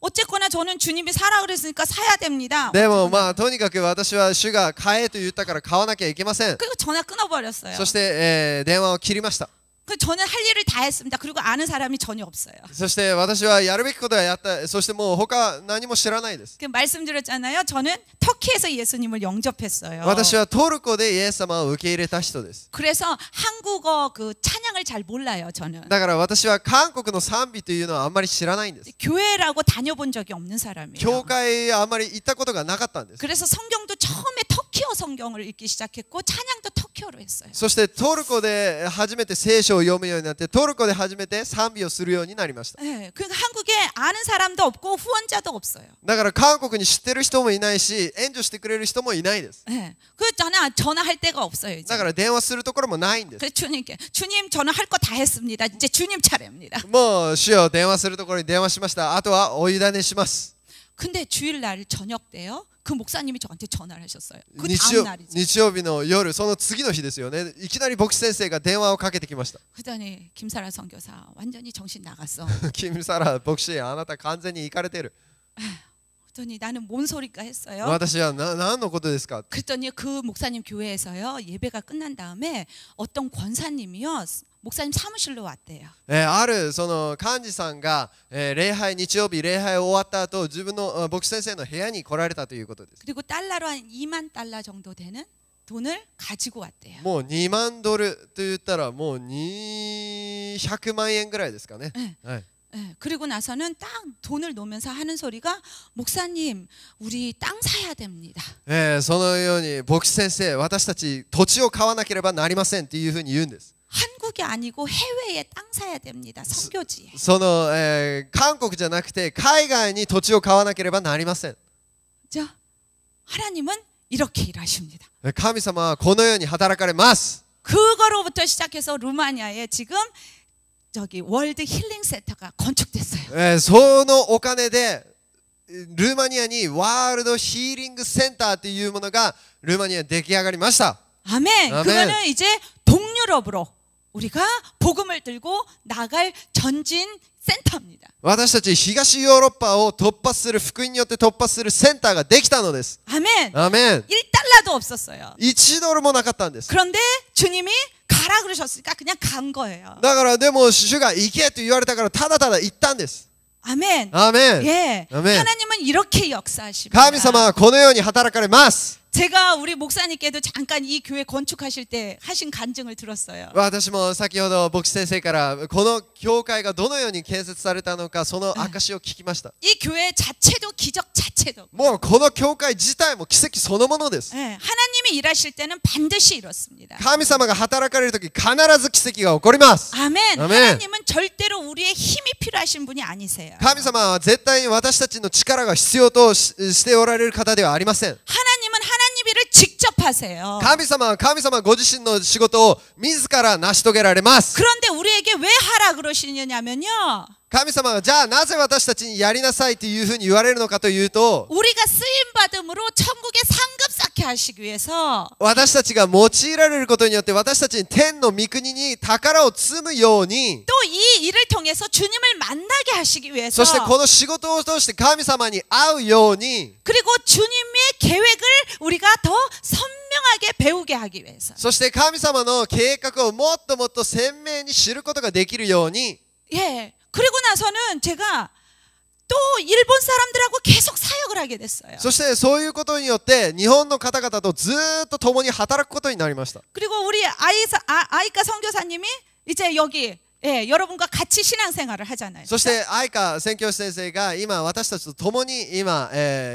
어쨌거나 저는 주님이 사라 그랬으니까 사야 됩니다. でもまあとにかく私は主が買えと言ったから買わなきゃいけません 그리고 전화 끊어버렸어요. そして、電話を切りました 그 저는 할 일을 다 했습니다. 그리고 아는 사람이 전혀 없어요. そして私はやるべきことはやったそしてもう他何も知らないです 그 말씀드렸잖아요. 저는 터키에서 예수님을 영접했어요. 私はトルコでイエス様を受け入れた人です 그래서 한국어 그 찬양을 잘 몰라요. 저는 だから私は韓国の賛美というのはあんまり知らないんです 교회라고 다녀본 적이 없는 사람이에요. 教会あんまり行ったことがなかったんです 그래서 성경도 처음에 터키어 성경을 읽기 시작했고 찬양도 터키어로 했어요. そしてトルコで初めて聖書を読むようになってトルコで初めて賛美をするようになりました 네, 그러니까 한국에 아는 사람도 없고 후원자도 없어요. だから韓国に知ってる人もいないし援助してくれる人もいないです 네, 그 전화할 데가 없어요. 이제. だから電話するところもないんです 그래서 주님께 주님 저는 할 거 다 했습니다. 이제 주님 차례입니다. もう主よ電話するところに電話しましたあとはお委ねします 근데 주일날 저녁 때요. 그 목사님이 저한테 전화를 하셨어요. 그 日 다음 曜 날이죠. 日曜日の夜その次の日ですよねいきなり牧師先生が電話をかけてきました 그러더니 김사라 선교사 완전히 정신 나갔어. キムサラ牧師あなた完全に行かれてる 그랬더니 나는 뭔 소리까 했어요. 私は何のことですか 그랬더니 그 목사님 교회에서요. 예배가 끝난 다음에 어떤 권사님이요. 목사님 사무실로 왔대요. あるその幹事さんが、礼拝日曜日礼拝終わった後自分の牧師先生の部屋に来られたということです 그리고 달러로 한 2만 달러 정도 되는 돈을 가지고 왔대요. もう2万ドルと言ったらもう200万円ぐらいですかね、 はい 네, 그리고 나서는 딱 돈을 놓으면서 하는 소리가 목사님 우리 땅 사야 됩니다. そのように牧師先生私たち土地を買わなければなりませんっていうふうに言うんです 한국이 아니고 해외에 땅 사야 됩니다. 선교지에. その、韓国じゃなくて海外に土地を買わなければなりません 자, 하나님은 이렇게 일하십니다. 神様はこのように働かれます 그거로부터 시작해서 루마니아에 지금 저기 월드 힐링 센터가 건축됐어요. そのお金でルーマニアにワールドヒーリングセンターというものがルーマニアに出来上がりました 아멘. 아멘. 그거는 이제 동유럽으로 우리가 복음을 들고 나갈 전진 센터입니다. 私たち東ヨーロッパを突破する福音によって突破するセンターができたのです 아멘. アメン 1달러도 없었어요. 1ドルもなかったんです 그런데 주님이 가라 그러셨으니까 그냥 간 거예요. だからでも主が行けと言われたからただただ行ったんです 아멘. アメン 예. 아멘. 하나님은 이렇게 역사하십니다. 神様はこのように働かれます 제가 우리 목사님께도 잠깐 이 교회 건축하실 때 하신 간증을 들었어요. 私も先ほど牧師先生からこの教会がどのように建設されたのかその証を聞きました 이 교회 자체도 기적 자체도. もうこの教会自体も奇跡そのものです 예. 하나님이 일하실 때는 반드시 이렇습니다. 神様が働かれるとき必ず奇跡が起こります 아멘. 아멘. 하나님은 절대로 우리의 힘이 필요하신 분이 아니세요. 神様は絶対に私たちの力が必要としておられる方ではありません 하나님은 하나님 일을 직접 하세요. 神様は神様ご自身の仕事を自ら成し遂げられます 그런데 우리에게 왜 하라 그러시느냐면요. 神様はじゃあなぜ私たちにやりなさいというふうに言われるのかというと 우리가 쓰임 받음으로 천국에 상급 쌓게 하시기 위해서 私たちが用いられることによって私たちに天の御国に宝を積むように 또 이 일을 통해서 주님을 만나게 하시기 위해서 そしてこの仕事を通して神様に会うように 그리고 주님의 계획을 우리가 더 선명하게 배우게 하기 위해서 そして神様の計画をもっともっと鮮明に知ることができるように 예 그리고 나서는 제가 또 일본 사람들하고 계속 사역을 하게 됐어요. そしてそういうことによって日本の方々とずーっと共に働くことになりました 그리고 우리 아이카 선교사님이 이제 여기 예, 여러분과 같이 신앙생활을 하잖아요. そして愛花宣教師先生が今私たちと共に今、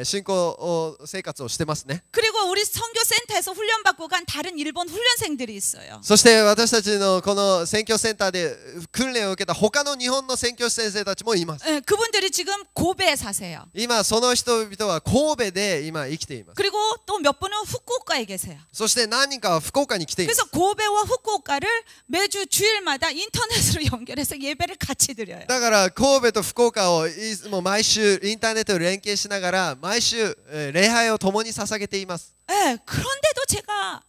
信仰生活をしてますね。 그리고 우리 선교센터에서 훈련받고 간 다른 일본 훈련생들이 있어요. そして私たちのこの宣教センターで訓練を受けた他の日本の宣教師先生たちもいます。 예, 그분들이 지금 고베에 사세요. 今その人々は神戸で今生きています。 그리고 또 몇 분은 후쿠오카에 계세요. そして何人かは福岡に来ています。 그래서 고베와 후쿠오카를 매주 주일마다 인터넷으로 연결해서 예배를 같이 드려요. だから神戸と福岡をもう毎週インターネットを連携しながら毎週礼拝を共に捧げています。 예, 그런데도 제가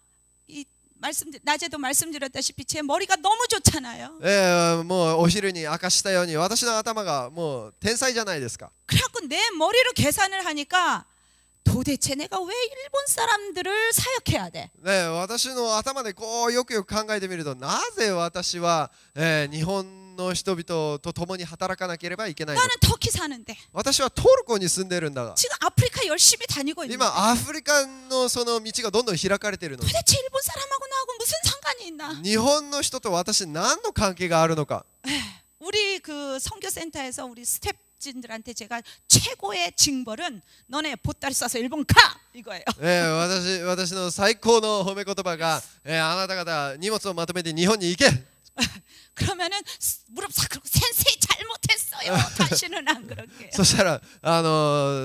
낮에도 말씀드렸다시피 제 머리가 너무 좋잖아요. もうお昼に明かしたように私の頭がもう天才じゃないですか。 그래갖고 내 머리로 계산을 하니까 도대체 내가 왜 일본 사람들을 사역해야 돼? 私の頭でこうよくよく考えてみるとなぜ私は、日本の人々と共に働かなければいけないのか。 나는 터키 사는데 私はトルコに住んでるんだが 지금 아프리카 열심히 다니고 있는데 今アフリカのその道がどんどん開かれているの。 도대체 일본 사람하고 나하고 무슨 상관이 있나? 日本の人と私何の関係があるのか。 우리 그 선교센터에서 우리 스텝진들한테 제가 최고의 징벌은 너네 보따리 싸서 일본 가! 이거예요. 私の最高の褒め言葉が、あなた方荷物をまとめて日本に行け。 그러면은 무릎 싹 꿇고 센세이 잘못했어요. 다시는 안 그럴게요. そしたら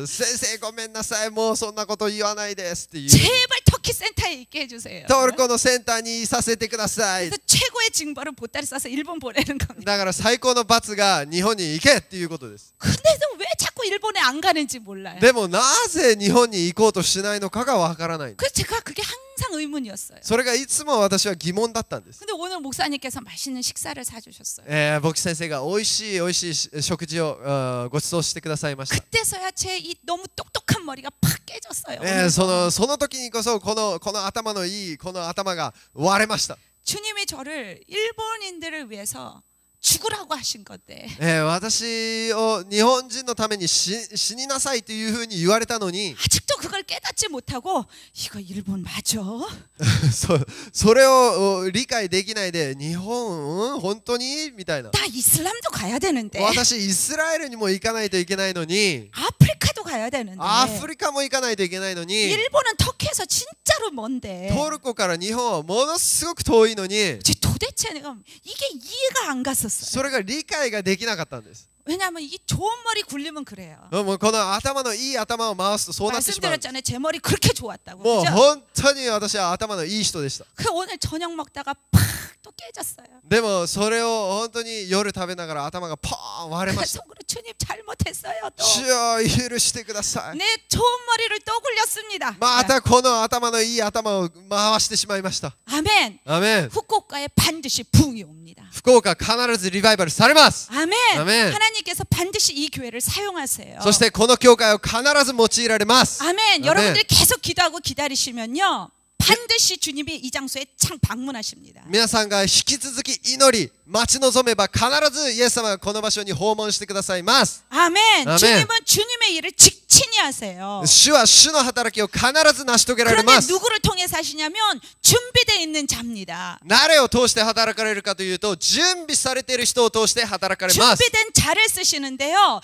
先生ごめんなさいもうそんなこと言わないですっていう。 제발 터키 센터에 있게 해주세요. トルコのセンターにいさせてください。 그래서 최고의 징벌은 보따리 싸서 일본 보내는 겁니다. だから最高の罰が日本に行けっていうことです。 근데도 왜 자꾸 일본에 안 가는지 몰라요. でもなぜ日本に行こうとしないのかがわからない。 그래서 제가 그게 항상 의문이었어요. それがいつも私は疑問だったんです。 근데 오늘 목사님께서 맛있는 식사를 사주셨어요. 牧師先生が美味しい食事をご馳走してくださいました。 그때서야 제 이 너무 똑똑한 머리가 팍 깨졌어요. その時にこそこの頭のいいこの頭が割れました。 주님이 저를 일본인들을 위해서 죽으라고 하신 건데 私を日本人のために死になさいというふうに言われたのに 아직도 그걸 깨닫지 못하고 이거 일본 맞아? それを理解できないで日本、本当にみたいな。 나 이슬람도 가야 되는데 私イスラエルにも行かないといけないのに 아프리카도 가야 되는데 アフリカも行かないといけないのに 일본은 터키에서 진짜로 먼데 トルコから日本はものすごく遠いのに 도대체 내가 이게 이해가 안 갔었어요. それが理解ができなかったんです。 왜냐하면 이 좋은 머리 굴리면 그래요. もうこの頭のいい頭を回すとそうなってしまう。 말씀드렸잖아요. 제 머리 그렇게 좋았다고. もう 그죠? 本当に私は頭のいい人でした。 그 오늘 저녁 먹다가 팍 또 깨졌어요. でもそれを本当に夜食べながら頭がポーン割れました。 속으로 주님 잘못했어요. 또. 主よ許してください。 내 좋은 머리를 또 굴렸습니다. またこの頭のいい頭を回してしまいました。 아멘. アメン。 후쿠오카에 반드시 부흥이 옵니다. 福岡必ずリバイバルされます。 아멘. 아멘. 하나님께서 반드시 이 교회를 사용하세요. そしてこの教会を必ず用いられます。 아멘. 여러분들이 계속 기도하고 기다리시면요. 반드시 주님이 이 장소에 창 방문하십니다. 皆さんが引き続き祈り待ち望めば必ずイエス様がこの場所に訪問してくださいます。 아멘. 아멘. 주님은 주님의 일을 직친히 하세요. 主は主の働きを必ず成し遂げられ 그런데 ます。 누구를 통해서 하시냐면 준비되어 있는 자입니다. 誰を通して働かれるかというと準備されている人を通して働かれます。 준비된 자를 쓰시는데요.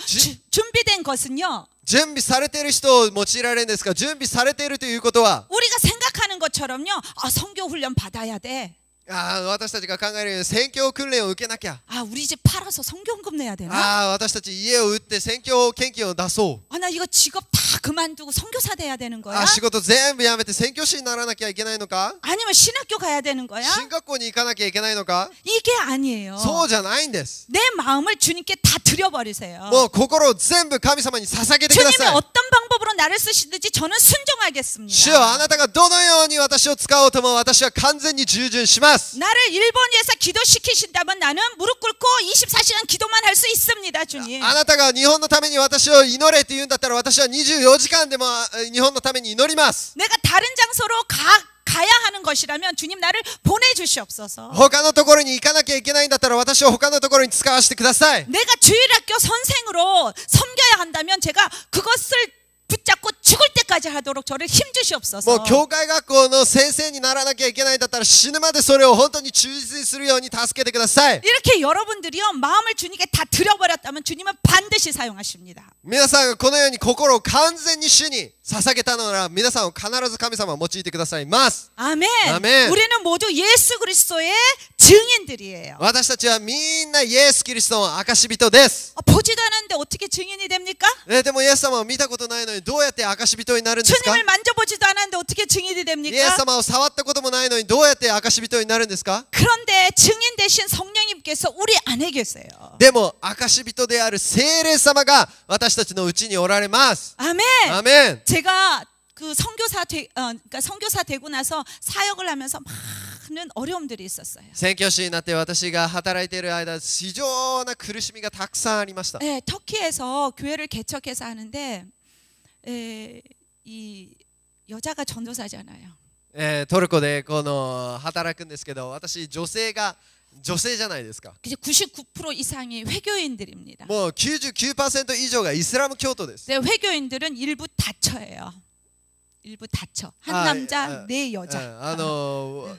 준비된 것은요. 準備されている人を用いられるんですが準備されているということは 우리가 생각하는 것처럼요. 아, 선교 훈련 받아야 돼. 私たちが考えるように宣教訓練を受けなきゃ 아, 우리 집 팔아서 선교헌금 내야 되나? 私たち家を売って宣教献金を出そう 아, 나 이거 직업 다 그만두고 선교사 돼야 되는 거야? 仕事全部やめて宣教師にならなきゃいけないのか 아니면 신학교 가야 되는 거야? 進学校に行かなきゃいけないのか 이게 아니에요. そうじゃないんです 내 마음을 주님께 다 드려버리세요. もう心を全部神様に捧げてくだ 주님이 さい 어떤 방법으로 나를 쓰시든지 저는 순종하겠습니다. 主よあなたがどのように私を使おうとも私は完全に従順します 나를 일본에서 기도시키신다면 나는 무릎 꿇고 24시간 기도만 할 수 있습니다, 주님. あなたが日本のために私を祈れと言うんだったら私は24時間でも日本のために祈ります 내가 다른 장소로 가야 하는 것이라면 주님 나를 보내주시옵소서. 他のところに行かなきゃいけないんだったら私を他のところに使わせてください 내가 주일학교 선생으로 섬겨야 한다면 제가 그것을 붙잡고 죽을 끝까지 하도록 저를 もう 힘주시옵소서. 教会学校の先生にならなきゃいけないんだったら死ぬまでそれを本当に忠実にするように助けてください。 이렇게 여러분들이요 마음을 주님께 다 드려버렸다면 주님은 반드시 사용하십니다. 皆さんがこのように心を完全に主に捧げたのなら皆さんを必ず神様は用いてくださいます。 아멘. 아멘. 우리는 모두 예수 그리스도의 증인들이에요. 私たちはみんなイエス・キリストの証人です。 보지도 않았는데 어떻게 증인이 됩니까? でもイエス様を見たことないのにどうやって証人になるんですか？ 주님을 만져보지도 않았는데 어떻게 증인이 イエス 됩니까? 様を触ったこともないのにどうやって証人になるんですか？ 그런데 증인 대신 성령님께서 우리 안에 계세요. でも証人である聖霊様が私たちのうちにおられます。 아멘. アーメン。 제가 그 그러니까 선교사 되고 나서 사역을 하면서 많은 어려움들이 있었어요. 宣教師になって私が働いている間非常な苦しみがたくさんありました。 네, 터키에서 교회를 개척해서 하는데 이 여자가 전도사잖아요. トルコでこの働くんですけど私女性じゃないですか。 이제 99% 이상이 회교인들입니다. もう 99% 以上がイスラム教徒です。 네, 회교인들은 일부 다처예요. 일부 다처. 한 남자, 네 여자.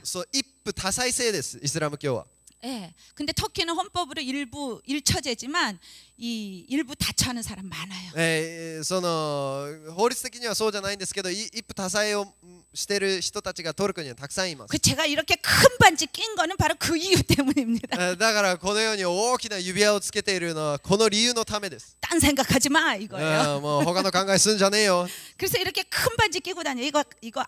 そう一夫多妻制ですイスラム教は。 예. 근데 터키는 헌법으로 일부 일처제지만 이 일부 다처하는 사람 많아요. その法律的にはそうじゃないんですけど一夫多妻をしている人たちがトルコにはたくさんいます。 그 제가 이렇게 큰 반지 낀 거는 바로 그 이유 때문입니다. だからこのように大きな指輪をつけているのはこの理由のためです。 딴 생각하지 마 이거예요. もう他の考えすんじゃねえよ。 그래서 이렇게 큰 반지 끼고 다녀. 이거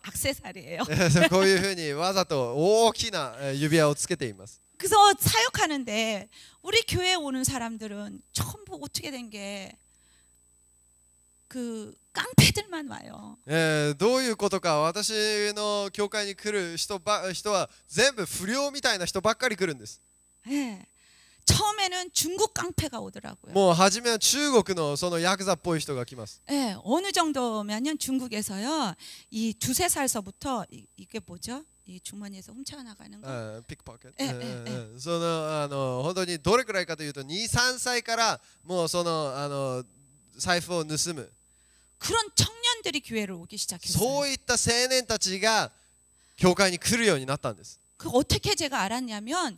액세서리예요. こういうふうにわざと大きな指輪をつけています。 그래서 사역하는데 우리 교회에 오는 사람들은 전부 어떻게 된 게 그 깡패들만 와요. どういうことか私の教会に来る人は全部不良みたいな人ばっかり来るんです。 네. 처음에는 중국 깡패가 오더라고요. もう初めは中国のそのヤクザっぽい人が来ます。 네, 어느 정도면요 중국에서요 이 2~3살서부터 이게 뭐죠? 이 주머니에서 훔쳐나가는 거. ピックポケット。その本当にどれくらいかというと2、3歳からもうその財布を盗む。 그런 청년들이 교회를 오기 시작했어요. そういった青年たちが教会に来るようになったんです。 그 어떻게 제가 알았냐면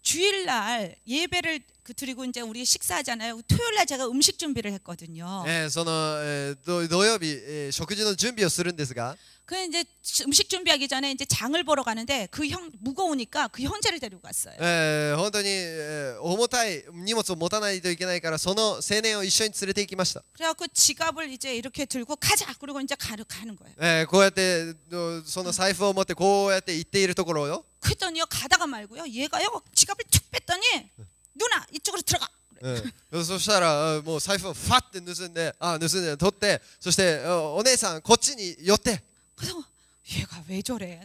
주일날 예배를 드리고 이제 우리 식사하잖아요. 토요일날 제가 음식 준비를 했거든요. その土曜日食事の準備をするんですが 그 이제 음식 준비하기 전에 이제 장을 보러 가는데 그 무거우니까 그 형제를 데리고 갔어요. 本当に重たい荷物を持たないといけないからその青年を一緒に連れて行きました。 그래갖고 지갑을 이제 이렇게 들고 가자. 그리고 이제 가는 거예요. こうやってその財布を持ってこうやって行っているところよ。 그랬더니요 가다가 말고요 얘가요 지갑을 툭 뺐더니 누나 이쪽으로 들어가. そしたらもう財布をファッて盗んで取ってそしてお姉さんこっちに寄って 그래서 얘가 왜 저래?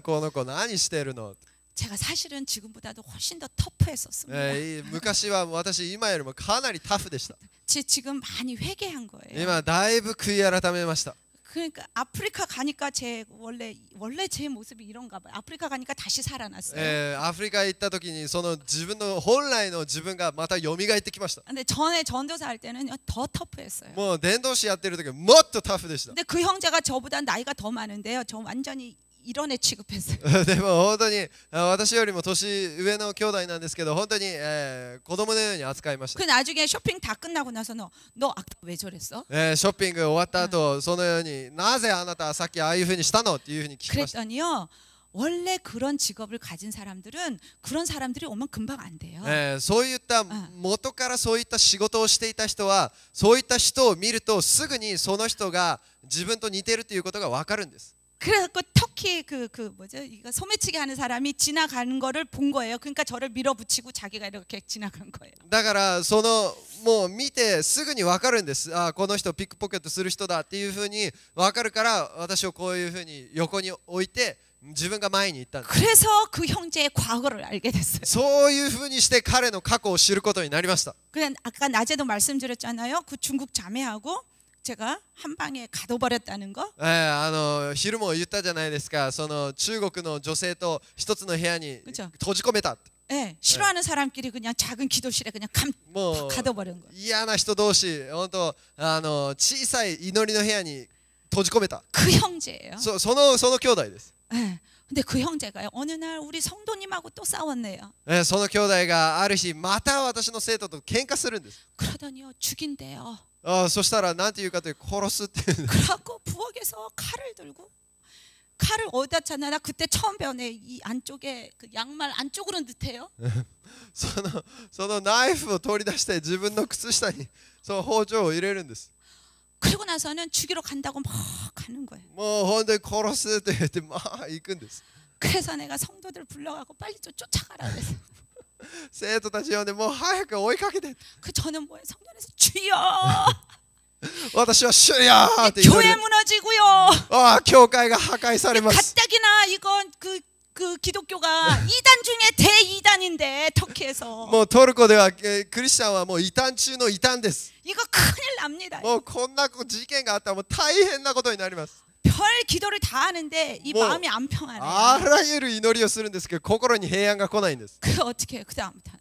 この子何してるの？ 제가 사실은 지금보다도 훨씬 더 터프했었습니다. 昔は私今よりもかなりタフでした。 지금 많이 회개한 거예요. 今だいぶ悔い改めました。 그러니까 아프리카 가니까 제 원래 제 모습이 이런가 봐요. 아프리카 가니까 다시 살아났어요. アフリカ行った時にその自分の本来の自分がまた蘇ってきました。 근데 전에 전도사 할 때는 더 터프했어요. もう伝道師やってる時はもっとタフでした。 근데 그 형제가 저보다 나이가 더 많은데요. 저 완전히 이런 애 취급했어요. でも本当に私よりも年上の兄弟なんですけど本当に子供のように扱いました。 그 나중에 쇼핑 다 끝나고 나서 너 아까 왜 저랬어? ショッピング終わった後そのようになぜあなたさっきああいうふうにしたのっていうふうに聞きました。 그랬더니요. 원래 그런 직업을 가진 사람들은 그런 사람들이 오면 금방 안 돼요. そういった元からそういった仕事をしていた人はそういった人を見るとすぐにその人が自分と似てるということがわかるんです。 그래갖고 터키 그 뭐죠? 이거 소매치기 하는 사람이 지나가는 거를 본 거예요. 그러니까 저를 밀어붙이고 자기가 이렇게 지나간 거예요. だからそのもう見てすぐにわかるんです。この人ピックポケットする人だっていうふうにわかるから私をこういうふうに横に置いて自分が前に行ったんです。 그래서 그 형제의 과거를 알게 됐어요. そういうふうにして彼の過去を知ることになりました。 그냥 아까 낮에도 말씀드렸잖아요. 그 중국 자매하고 제가 한 방에 가둬버렸다는 거. 昼も言ったじゃないですか。その中国の女性と一つの部屋に 그쵸? 閉じ込めた。 네, 싫어하는 사람끼리 그냥 작은 기도실에 그냥 뭐 가둬버린 거예요. 嫌な人同士本当小さい祈りの部屋に閉じ込めた。 그 형제예요. その兄弟です。 네. 근데 그 형제가요, 어느 날 우리 성도님하고 또 싸웠네요. その兄弟がある日また私の生徒と喧嘩するんです。 그러더니요, 죽인대요. そしたら何て言うかというと殺すっていう。 그래갖고 부엌에서 칼을 들고, 칼을 어디다 찼나? 나 그때 처음 배웠네. 이 안쪽에 그 양말 안쪽으로 넣대요. そのナイフを取り出して自分の靴下にその包丁を入れるんです。 그리고 나서는 죽이러 간다고 막 가는 거예요. もう本当に殺すって言ってまあ行くんです。 그래서 내가 성도들 불러가고 빨리 좀 쫓아가라 그래서. 生徒たち呼んでもう早く追いかけて。 그 저는 뭐예요? 성전에서 주여. 私は主やーって言って。 교회 무너지고요. ああ教会が破壊されます。 가뜩이나 이건 그 기독교가 이단 중에 대이단인데 터키에서. もうトルコではクリスチャンはもう異端中の異端です。 이거 큰일 납니다. もうこんな事件があったらもう大変なことになります。 별 기도를 다 하는데 이 뭐, 마음이 안 평하네요. あらゆる祈りをするんですけど心に平安が来ないんです。 그 어떻게 해요? 그 다음부터.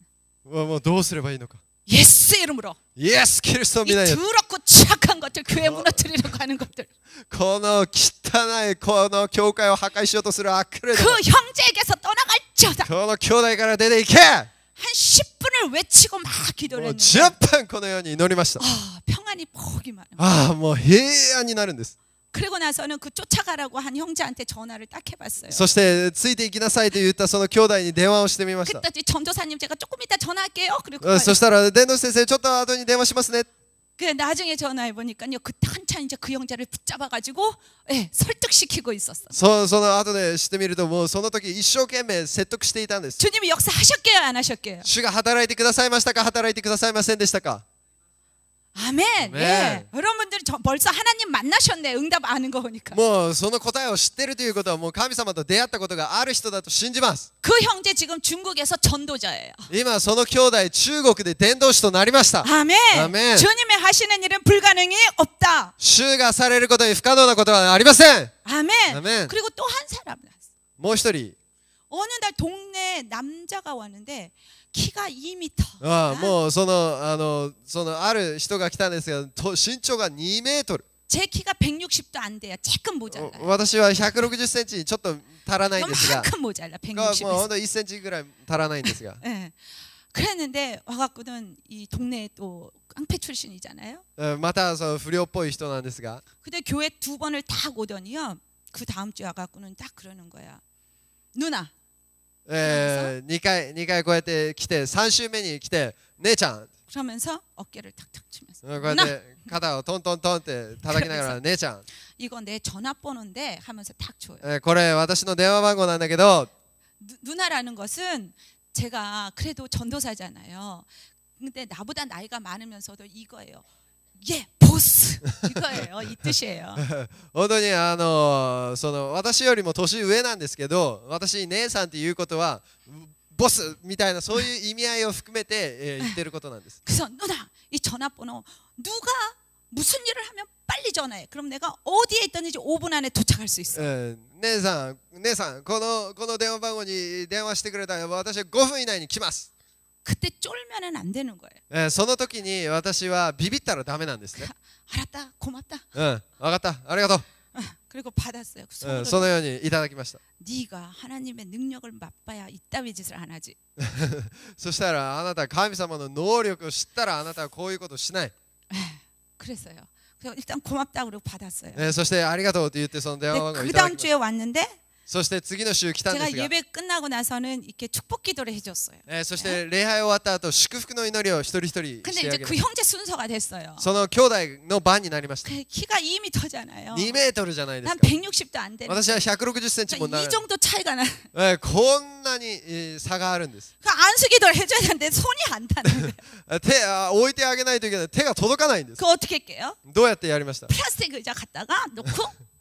もうどうすればいいのか。 예수 이름으로. イエス・キリストを 이 皆によって 더럽고 취약한 것들, 교회 무너뜨리려고 하는 것들. この汚いこの教会を破壊しようとする悪霊 그 ども 형제에게서 떠나갈지어다. この兄弟から出ていけ。 한 10분을 외치고 막 기도를 もう 했는데 10分このように祈りました。 평안이 포기만. もう平安になるんです。 그리고 나서는 그 쫓아가라고 한 형제한테 전화를 딱 해봤어요. そしてついていきなさいと言ったその兄弟に電話をしてみました。 그랬더니 전도사님 제가 조금 이따 전화할게요. 그리고 そしたら伝道先生ちょっと後に電話しますね。 그 나중에 전화해 보니까요. 그때 한참 이제 그 형제를 붙잡아가지고 설득시키고 있었어. その後で知ってみるともうその時一生懸命説得していたんです。 주님이 역사하셨게요, 안 하셨게요? 主が働いてくださいましたか働いてくださいませんでしたか。 아멘. 아멘. 예. 여러분들 벌써 하나님 만나셨네. 응답 아는 거 보니까. もうその答えを知ってるということはもう神様と出会ったことがある人だと信じます。 그 형제 지금 중국에서 전도자예요. 今その兄弟中国で伝道師となりました。 아멘. 아멘. 주님의 하시는 일은 불가능이 없다. 主がされることに不可能なことはありません。 아멘. 아멘. 그리고 또 한 사람. もう一人。 어느 날 동네에 남자가 왔는데 키가 2m. もうそのある人が来たんですが身長が2メートル。 제 키가 160도 안 돼요. 조금 모자라요. 私は160センチちょっと足らないんですが 요만큼 모자라. もう 160에서. ほんと1センチぐらい足らないんですが 예. 그랬는데 와갖고는 이 동네에 또 깡패 출신이잖아요. またその不良っぽい人なんですが 근데 교회 2번을 딱 오더니요. 그 다음 주에 와갖고는 딱 그러는 거야. 누나. 2回こうやって来て3週目に来て姉ちゃん 그러면서 어깨를 탁탁 치면서. こうやって肩をトントントンって叩きながら姉ちゃん 이거 내 전화번호인데 하면서 탁 줘요. これ私の電話番号なんだけど 누나라는 것은 제가 그래도 전도사잖아요. 근데 나보다 나이가 많으면서도 이거예요. 예, 보스 이거예요. 이 뜻이에요. 本当にその私よりも年上なんですけど私姉さんっていうことはボスみたいなそういう意味合いを含めて言ってることなんです。 그래서 누나 이 전화번호 누가 무슨 일을 하면 빨리 전화해. 그럼 내가 어디에 있든지 5분 안에 도착할 수 있어. 姉さんこの電話番号に電話してくれたら私は5分以内に来ます。 그때 쫄면은 안 되는 거예요. その時に私はビビったらダメなんですね。 알았다, 고맙다. 分かったありがとう。 그리고 받았어요. そのようにいただきました。 네가 하나님의 능력을 맛봐야 이따위 짓을 안 하지. そしたらあなた神様の能力を知ったらあなたはこういうことをしない。 그랬어요. 그래서 일단 고맙다 그러고 받았어요. そしてありがとうと言ってその電話番号を 그 いただ 다음 きまし 주에 왔는데 た。そして次の週来たんで 제가 すが 예배 끝나고 나서는 이렇게 축복 기도를 해줬어요. そして礼拝終わった後祝福の祈りを一人一人 근데 してあ 이제 げ 그 ます。 형제 순서가 됐어요. その兄弟の番になりました。 키가 2m잖아요. 2メートルじゃないです 난 か。 160도 안 되는. 私は160センチもな 이 い。 정도 차이가 나. こんなに差があるんです。 그 안수기도를 해줘야 되는데 손이 안 닿는 거예요. 置いてあげないといけない。手が届かないんです。 그 어떻게 할게요? どうやってやりました？ 플라스틱 의자 갖다가 놓고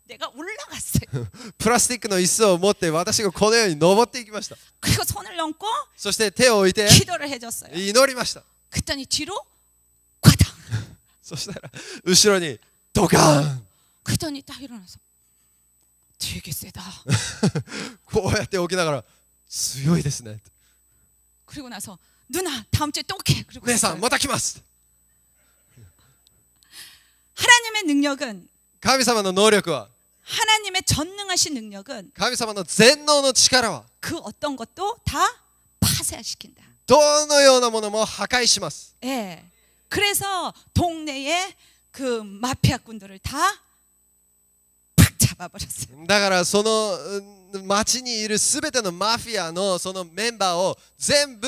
내가 올라갔어요. プラスチックの椅子を持って私がこのように登っていきました。 그리고 손을 얹고 そして手を置いて 기도를 해줬어요. 祈りました。 그랬더니 뒤로 과당. そしたら後ろにドカーン 그랬더니 딱 일어나서 되게 세다. こうやって起きながら強いですね。 그리고 나서 누나 다음 주에 또 올게. 그리고 姉さん 갔어요. また来ます。 하나님의 능력은 神様の能力は 하나님의 전능하신 능력은 神様の全能の力は 그 어떤 것도 다 파쇄시킨다. どのようなものも破壊します。 예. 그래서 동네에 그 마피아꾼들을 다 팍 잡아버렸어요. だからその町にいるすべてのマフィアのそのメンバーを全部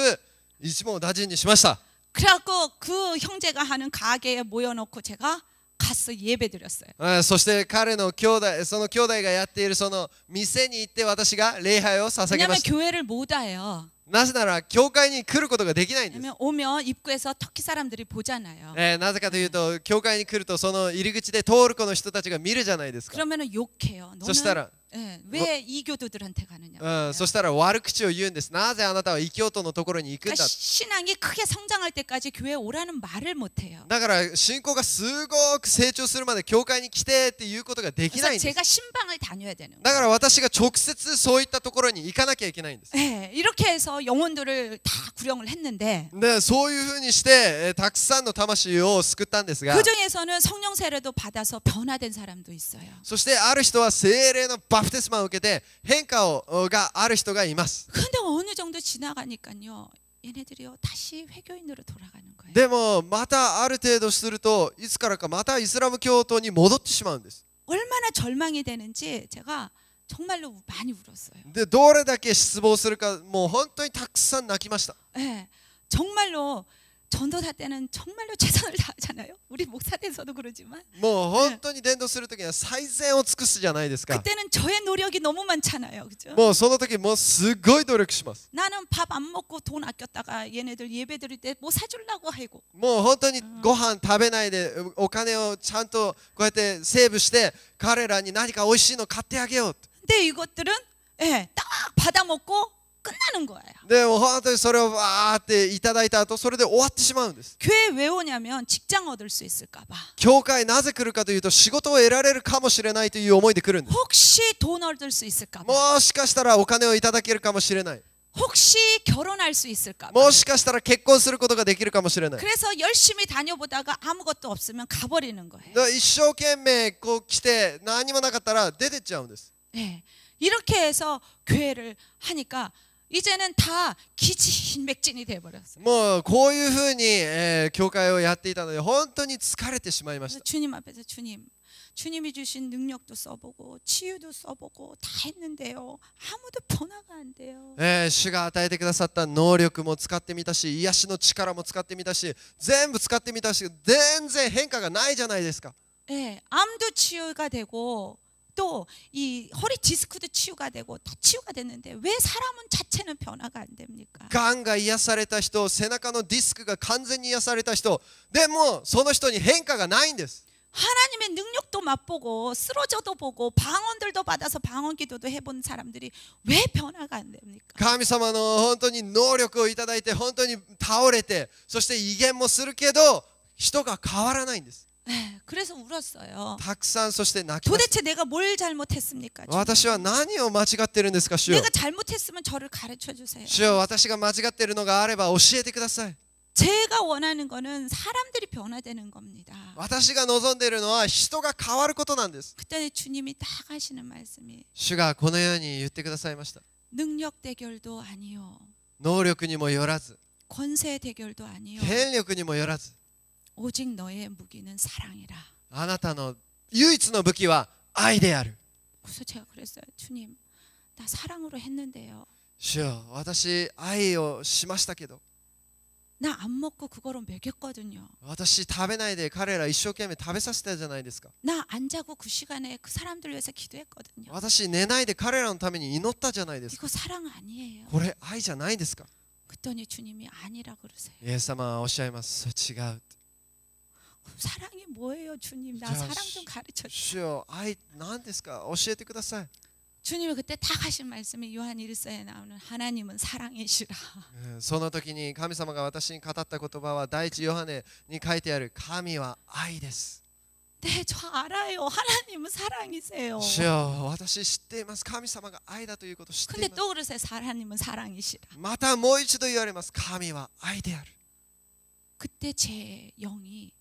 一網打尽にしました。 그래갖고 그 형제가 하는 가게에 모여놓고 제가 가서 예배드렸어요. そして彼の兄弟、その兄弟がやっているその店に行って私が礼拝を捧げま 왜냐하면 した。 교회를 못 와요. なぜなら教会に来ることができないんです。 왜냐면 오면 입구에서 터키 사람들이 보잖아요. なぜかというと教会に来るとその入り口でトルコの人たちが見るじゃないですか。 그러면은 욕해요. そしたら 예, 왜 이교도들한테 가느냐. そしたら悪口を言うんです。なぜあなたは異教徒のところに行くん 그러니까 だ。 신앙이 크게 성장할 때까지 교회에 오라는 말을 못해요. だから信仰がすごく成長するまで教会に来てっていうことができない 그래서 んです。 제가 신방을 다녀야 되는 だ 거예요. から私が直接そういったところに行かなきゃいけないんです。 예, 이렇게 해서 영혼들을 다 구령을 했는데 でそういうふうにしてたくさんの魂を救ったんですが 그 중에서는 성령 세례도 받아서 변화된 사람도 있어요. そしてある人は聖霊のバプテスマを受けて変化がある人がいます。 근데 어느 정도 지나가니까요. 얘네들이요 다시 회교인으로 돌아가는 거예요. でもまたある程度するといつからかまたイスラム教徒に戻ってしまうんです。 얼마나 절망이 되는지 제가 정말로 많이 울었어요. でどれだけ失望するかもう本当にたくさん泣きました。 예, 정말로 전도사 때는 정말로 최선을 다하잖아요. 우리 목사 돼서도 그러지만 もう本当に伝道するときには最善を尽くすじゃないですか。 그때는 저의 노력이 너무 많잖아요, 그죠? もうその時もうすごい努力します。 나는 밥 안 먹고 돈 아꼈다가 얘네들 예배 드릴 때 뭐 사주려고 하고 もう本当にご飯食べないでお金をちゃんとこうやってセーブして彼らに何か美味しいの買ってあげよう。 근데 이것들은 예, 딱 받아 먹고 끝나는 거예요. でも本当にそれをわーっていただいた後それで終わってしまうんです。 교회 왜 오냐면 직장 얻을 수 있을까 봐. 教会なぜ来るかというと仕事を得られるかもしれないという思いで来るんです。 혹시 돈 얻을 수 있을까 봐. もしかしたらお金をいただけるかもしれない。 혹시 결혼할 수 있을까 봐. もしかしたら結婚することができるかもしれない。 그래서 열심히 다녀보다가 아무것도 없으면 가버리는 거예요. だから一生懸命こう来て何もなかったら出てっちゃうんです。 예, 이렇게 해서 교회를 하니까 이제는 다 기진맥진이 돼버렸어요. もうこういうふうに、教会をやっていたので本当に疲れてしまいまし 그래서 た。 주님 앞에서 주님이 주신 능력도 써보고 치유도 써보고 다 했는데요. 아무도 변화가 안 돼요. 主が与えてくださった能力も使ってみたし癒しの力も使ってみたし全部使ってみたし全然変化がないじゃないですか。 예, 암도 치유가 되고 또 이 허리 디스크도 치유가 되고 다 치유가 됐는데 왜 사람은 자체는 변화가 안 됩니까? がんが癒された人背中のディスクが完全に癒された人でもその人に変化がないんです。 하나님의 능력도 맛보고 쓰러져도 보고 방언들도 받아서 방언 기도도 해본 사람들이 왜 변화가 안 됩니까? 神様の本当に能力をいただいて本当に倒れてそして威厳もするけど人が変わらないんです。 네, 그래서 울었어요. たくさんそして泣きました。 도대체 내가 뭘 잘못했습니까? 私は何を間違ってるんですか主よ。 내가 잘못했으면 저를 가르쳐 주세요. 主よ私が間違ってるのがあれば教えてください。 제가 원하는 거는 사람들이 변화되는 겁니다. 私が望んでいるのは人が変わることなんです。 그때 주님이 딱 하시는 말씀이 主がこのように言ってくださいました。 능력 대결도 아니요. 能力にもよらず 권세 대결도 아니요. 権力にもよらず 오직 너의 무기는 사랑이라. あなたの唯一の武器は愛である。 그래서 제가 그랬어요. 주님, 나 사랑으로 했는데요. 主よ私愛をしましたけど 나 안 먹고 그거로 먹였거든요. 私食べないで彼ら一生懸命食べさせたじゃないですか。 나 안 자고 그 시간에 그 사람들 위해서 기도했거든요. 私寝ないで彼らのために祈ったじゃないですか。 이거 사랑 아니에요. これ愛じゃないですか。 그랬더니 주님이 아니라 그러세요. イエス様はおっしゃいます。違う。 그럼 사랑이 뭐예요, 주님? 나 자, 사랑 좀 가르쳐 주세요. 主よ愛何ですか教えてください。 주님이 그때 딱 하신 말씀이 요한 1서에 나오는 하나님은 사랑이시라. その時に神様が私に語った言葉は第一ヨハネに書いてある神は愛です。 네, 저 알아요. 하나님은 사랑이세요. 主よ私知っています。神様が愛だということを知ってい 근데 ます。 또 그러세요. 하나님은 사랑이시라. またもう一度言われます。神は愛である。 그때 제 영이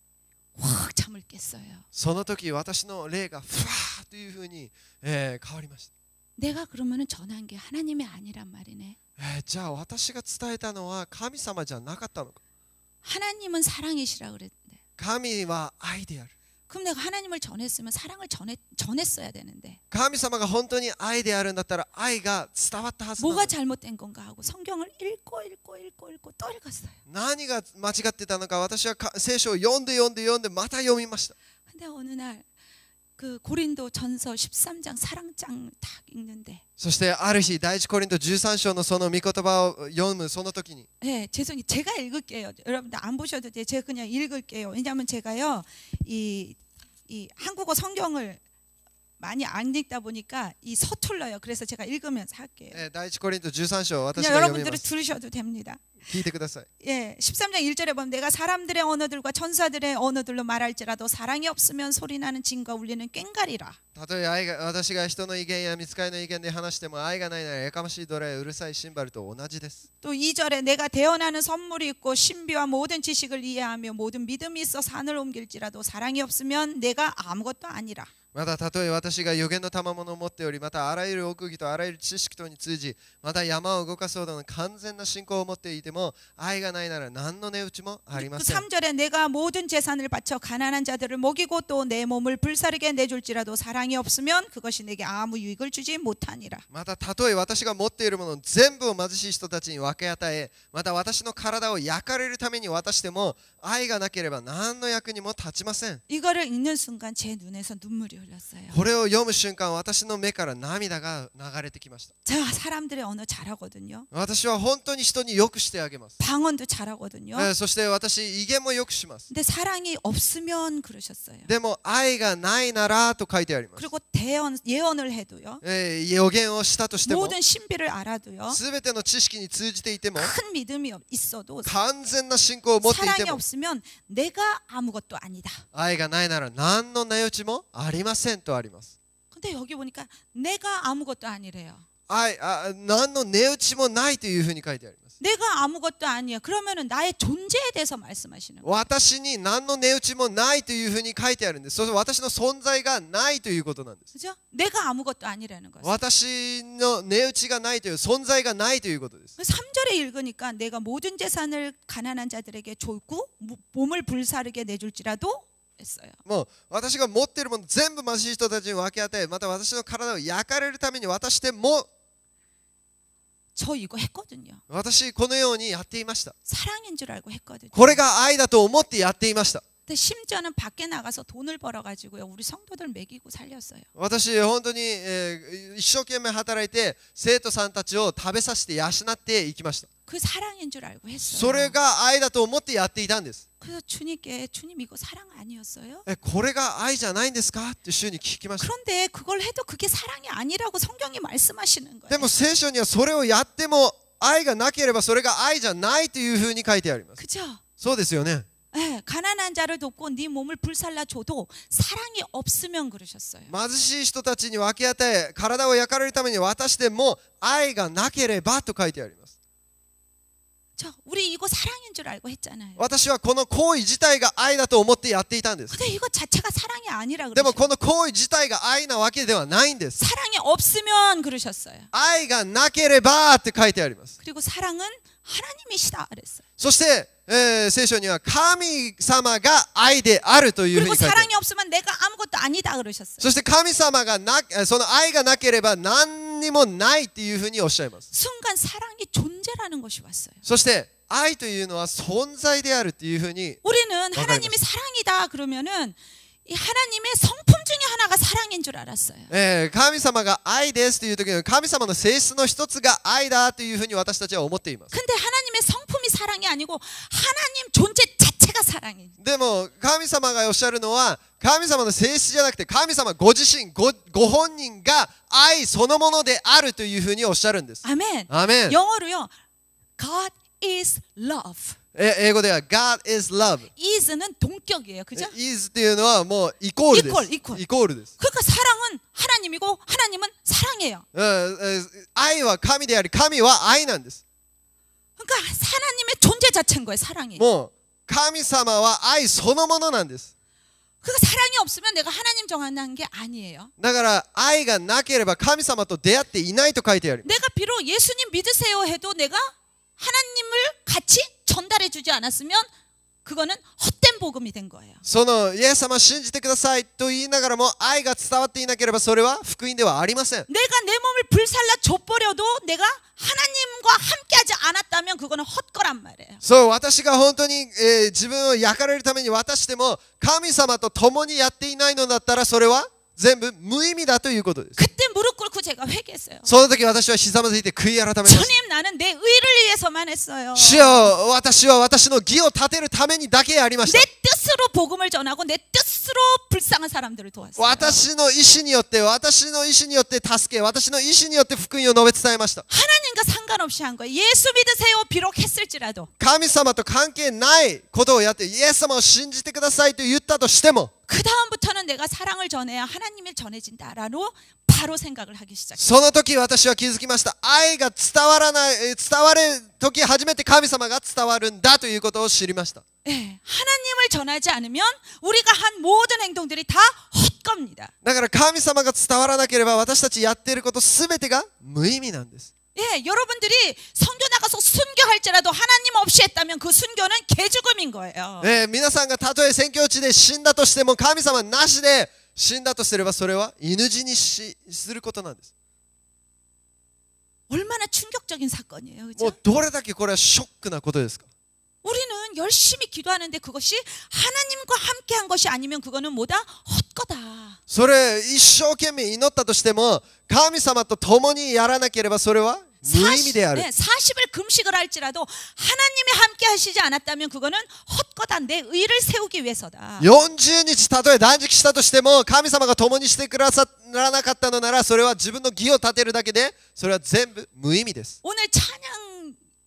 확 잠을 바뀌었어요. その時私の霊がふわーというふうに、変わりました。 내가 그러면은 전한 게 하나님이 아니란 말이네. じゃあ私が伝えたのは神様じゃなかったのか。 하나님은 사랑이시라 그랬는데. 神は愛である。 그럼 내가 하나님을 전했으면 사랑을 전했어야 되는데. 神様が本当に愛であるんだったら愛が伝わったはずなの 뭐가 잘못된 건가 하고 성경을 읽고 또 읽었어요. 何が間違ってたのか私は聖書を読んでまた読みました。 근데 어느 날 그 고린도 전서 13장 사랑장 딱 읽는데 そしてある日第一コリント13章のその御言葉を読むその時に 네, 죄송해요. 제가 읽을게요. 여러분들 안 보셔도 돼요. 제가 그냥 읽을게요. 왜냐하면 제가요 이 한국어 성경을 많이 안 읽다 보니까 이 서툴러요. 그래서 제가 읽으면서 할게요. 第一コリント13章私 그냥 が読みま 여러분들은 す。 들으셔도 됩니다. 聞いてください。 예, 13장 1절에 보면 내가 사람들의 언어들과 천사들의 언어들로 말할지라도 사랑이 없으면 소리나는 징과 울리는 꽹과리라. たとえ愛が私が人の意見や御使いの意見で話しても愛がないならやかましい奴隷うるさいシンバルと同じです。 또 2절에 내가 대언하는 선물이 있고 신비와 모든 지식을 이해하며 모든 믿음이 있어 산을 옮길지라도 사랑이 없으면 내가 아무것도 아니라. またたとえ私が予言の賜物を持っておりまたあらゆる奥義とあらゆる知識とに通じまた山を動かすほどの完全な信仰を持っていても愛がないなら何の値打ちもありま 그 せん。 3절에 내가 모든 재산을 바쳐 가난한 자들을 먹이고 또 내 몸을 불사르게 내줄지라도 사랑이 없으면 그것이 내게 아무 유익을 주지 못하니라. またたとえ私が持っているもの全部を貧しい人たちに分け与えまた私の体を焼かれるために渡しても愛がなければ何の役にも立ちません。 이거를 읽는 순간 제 눈에서 눈물이 흘렀어요. これを読む瞬間私の目から涙が流れてきました。 제가 사람들의 언어 잘하거든요. 私は本当に人によくしてあげます。 방언도 잘하거든요. そして私威厳もよくします。 근데 사랑이 없으면 그러셨어요. でも愛がないならと書いてあります。 그리고 예언을 해도요. 予言をしたとしても 모든 신비를 알아도요. すべての知識に通じていても 큰 믿음이 있어도 完全な信仰を持っていて 사랑이 も 없으면 내가 아무것도 아니다. 愛がないなら何の値打ちもありませんとあります。 근데 여기 보니까 내가 아무것도 아니래요. 何の値打ちもないというふうに書いてあります。 내가 아무것도 아니야. 그러면은 나의 존재에 대해서 말씀하시는 거예요. 私に何の値打ちもないというふうに書いてあるんです。そして私の存在がないということなんです。 그죠? 내가 아무것도 아니라는 거예요. 私の値打ちがないという存在がないということです。 3절에 읽으니까 내가 모든 재산을 가난한 자들에게 줬고 몸을 불사르게 내줄지라도 했어요. もう私が持っているもの全部貧しい人たちに分け与えまた私の体を焼かれるために渡しても 저 이거 했거든요. 私このようにやっていました。 사랑인 줄 알고 했거든요. これが愛だと思ってやっていました。 근데 심지어는 밖에 나가서 돈을 벌어가지고요. 우리 성도들 먹이고 살렸어요. 私本当に、一生懸命働いて生徒さんたちを食べさせて養っていきました。 그 사랑인 줄 알고 했어요. それが愛だと思ってやっていたんです。 그래서 주님께 주님 이거 사랑 아니었어요? これが愛じゃないんですかって主に聞きました。 그런데 그걸 해도 그게 사랑이 아니라고 성경이 말씀하시는 거예요. でも聖書にはそれをやっても愛がなければそれが愛じゃないというふうに書いてあります。 그죠? そうですよね。 네, 가난한 자를 돕고 네 몸을 불살라 줘도 사랑이 없으면 그러셨어요. 貧しい人たちに分け与え体を焼かれるために渡しても愛がなければと書いてあります。 우리 이거 사랑인 줄 알고 했잖아요. 私はこの行為自体が愛だと思ってやっていたんです。 근데 이거 자체가 사랑이 아니라 でも 그러셨어요. この行為自体が愛なわけではないんです。 사랑이 없으면 그러셨어요. 愛がなければって書いてあります。 그리고 사랑은 하나님이시다 그랬어요. そして、聖書には神様が愛であるというふう 그리고 に書いてある。 사랑이 없으면 내가 아무것도 아니다 그러셨어요. そして神様がその愛がなければ何にもないっていうふうにおっしゃいます。 순간 사랑이 존재라는 것이 왔어요. そして愛というのは存在であるっていうふうに 우리는 하나님이 사랑이다 그러면은 이 하나님의 성품 중에 하나가 사랑인 줄 알았어요. 神様が愛ですという時に神様の性質の一つが愛だというふうに私たちは思っています。 근데 하나님의 성품이 사랑이 아니고 하나님 존재 자체가 사랑이에요. でも神様がおっしゃるのは神様の性質じゃなくて神様ご自身 ご本人が愛そのものであるというふうにおっしゃるんです。 아멘. アーメン。 영어로요. God is love. 英語では God is love。 is는 동격이에요. 그죠? is っていうのはもうイコールです。 イコールイコールです。 그러니까 사랑은 하나님이고 하나님은 사랑이에요. 愛は神であり神は愛なんです。 그러니까 하나님의 존재 자체인 거예요. 사랑이. もう神様は愛そのものなんです。 그러니까 사랑이 없으면 내가 하나님 정한다는 게 아니에요. だから愛がなければ神様と出会っていないと書いてある。 내가 비록 예수님 믿으세요 해도 내가 하나님을 같이 전달해 주지 않았으면 그거는 헛된 복음이 된 거예요. そのイエス様を信じてくださいと言いながらも愛が伝わっていなければそれは福音ではありません。 내가 내 몸을 불살라 줘버려도 내가 하나님과 함께하지 않았다면 그거는 헛거란 말이에요. そう、私が本当に、自分を焼かれるために渡しても神様と共にやっていないのだったらそれは全部無意味だということです。 그때 무릎 꿇고 제가 회개했어요. その時私はひざまずいて悔い改めました。 주님 나는 내 의를 위해서만 했어요. 主よ、私は私の義を立てるためにだけやりました。 내 뜻으로 복음을 전하고 내 뜻으로 불쌍한 사람들을 도왔어요. 私の意志によって、私の意志によって助け、私の意志によって福音を述べ伝えました。 하나님과 상관없이 한 거예요. 예수 믿으세요 비록 했을지라도. 神様と関係ないことをやって、イエス様を信じてくださいと言ったとしても、 그 다음부터는 내가 사랑을 전해야 하나님을 전해진다라고 바로 생각을 하기 시작했어요. その時私は気づきました。愛が伝わる時初めて神様が伝わるんだということを知りました。 네, 하나님을 전하지 않으면 우리가 한 모든 행동들이 다 헛겁니다. だから神様が伝わらなければ私たちやっていることすべてが無意味なんです。 예, 여러분들이 선교 나가서 순교할지라도 하나님 없이 했다면 그 순교는 개죽음인 거예요. 皆さんがたとえ宣教地で死んだとしても神様なしで死んだとすればそれは犬死にすることなんです。 얼마나 충격적인 사건이에요. も 그죠? うどれだけこれはショックなことですか。 우리는 열심히 기도하는데 그것이 하나님과 함께한 것이 아니면 그거는 뭐다? 헛거다. それ一生懸命祈ったとしても神様と共にやらなければそれは無意味である。 40일 금식을 할지라도 하나님이 함께 하시지 않았다면 그거는 헛거다. 내 의를 세우기 위해서다. 40日たとえ断食したとしても神様が共にしてくださらなかったのならそれは自分の義を立てるだけでそれは全部無意味です。 오늘 찬양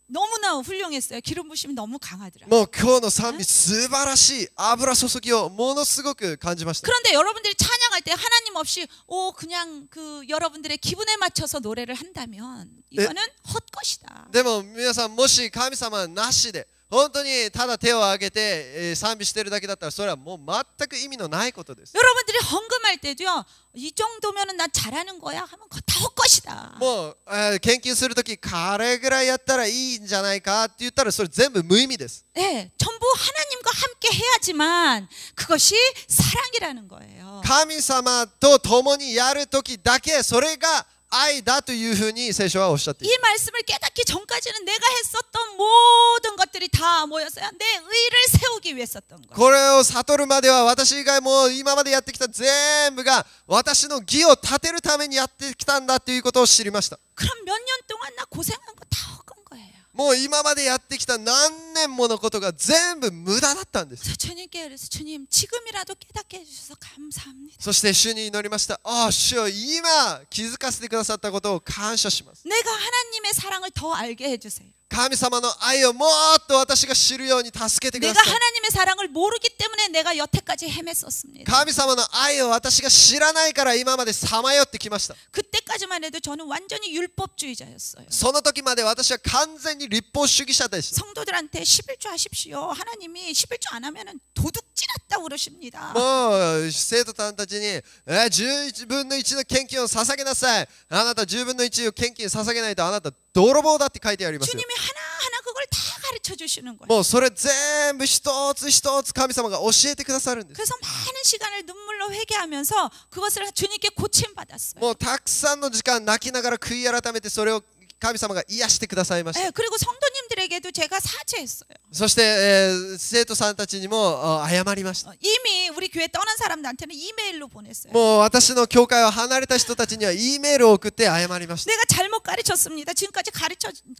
너무나 훌륭했어요. 기름 부심이 너무 강하더라고요. もう今日の賛美素晴らしい油注ぎをものすごく感じました。 그런데 여러분들이 찬양할 때 하나님 없이 그냥 그 여러분들의 기분에 맞춰서 노래를 한다면 이거는 헛것이다. でも皆さんもし神様なしで本当にただ手を挙げて賛美しているだけだったらそれはもう全く意味のないことです。 여러분들이 헌금할 때도요. 이 정도면은 난 잘하는 거야 하면 그거 다 헛것이다. もう献金するときこれぐらいやったらいいんじゃないかって言ったらそれ全部無意味です。 네, 전부 하나님과 함께 해야지만 그것이 사랑이라는 거예요. 神様と共にやるときだけそれが愛だというふうに聖書はおっしゃってい 이 る。 말씀을 깨닫기 전까지는 내가 했었던 모든 것들이 다 모였어요. 내 의를 세우기 위해 썼던 거예요. これを悟るまでは私がもう今までやってきた全部が私の義を立てるためにやってきたんだということを知りました。 그럼 몇 년 동안 나 고생한 거 다 헛건 거예요. もう今までやってきた何年ものことが全部無駄だったんです。 그래서 주님께 그래서 주님 지금이라도 깨닫게 해주셔서 감사합니다. そして主に祈りました。ああ、主よ今気づかせてくださったことを感謝します。 내가 하나님의 사랑을 더 알게 해주세요. 神様の愛をもっと私が知るように助けてくだ 내가 さい。 하나님의 사랑을 모르기 때문에 내가 여태까지 헤맸었습니다. 神様の愛を私が知らないから今までさまよってきました。 그때까지만 해도 저는 완전히 율법주의자였어요. その時まで私は完全に立法主義者でした。 성도들한테 11조 하십시오. 하나님이 11조 안 하면은 도둑질 했다고 그러십니다. もう生徒さんたちに11分の1の献金を捧げなさい。あなた10分の1を献金捧げないとあなた泥棒だって書いてありますよ。 주님이 하나하나 그걸 다 가르쳐 주시는 거예요. もうそれ全部一つ一つ神様が教えてくださるんです。 그래서 많은 시간을 눈물로 회개하면서 그것을 주님께 고침받았어요. もうたくさんの時間泣きながら悔い改めてそれを神様が癒してくださいました。 그리고 성도님들에게도 제가 사죄했어요. そして、生徒さんたちにも謝りました。 이미 우리 교회 떠난 사람들한테는 이메일로 보냈어요. もう私の教会を離れた人たちには E メールを送って謝りました。 내가 잘못 가르쳤습니다. 지금까지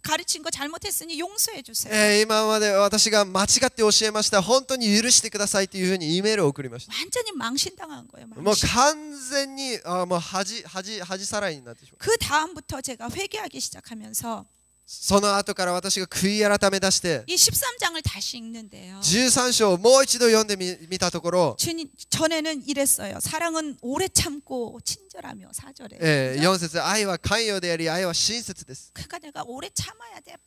가르친 거 잘못했으니 용서해 주세요. 今まで私が間違って教えました。本当に許してくださいというふうに E メールを送りました。 완전히 망신당한 거예요. もう 망신. 完全にもう恥さらいになってしまう。 그 다음부터 제가 회개하기 시작하면서 その後から私が悔い改め出して 이 13장을 다시 읽는데요. 13章をもう一度読んでみたところ、 주님 전에는 이랬어요. 사랑은 오래 참고 친절하며 4절에. 4節愛は寛容であり愛は親切です。 그러니까 내가 오래 참아야 돼.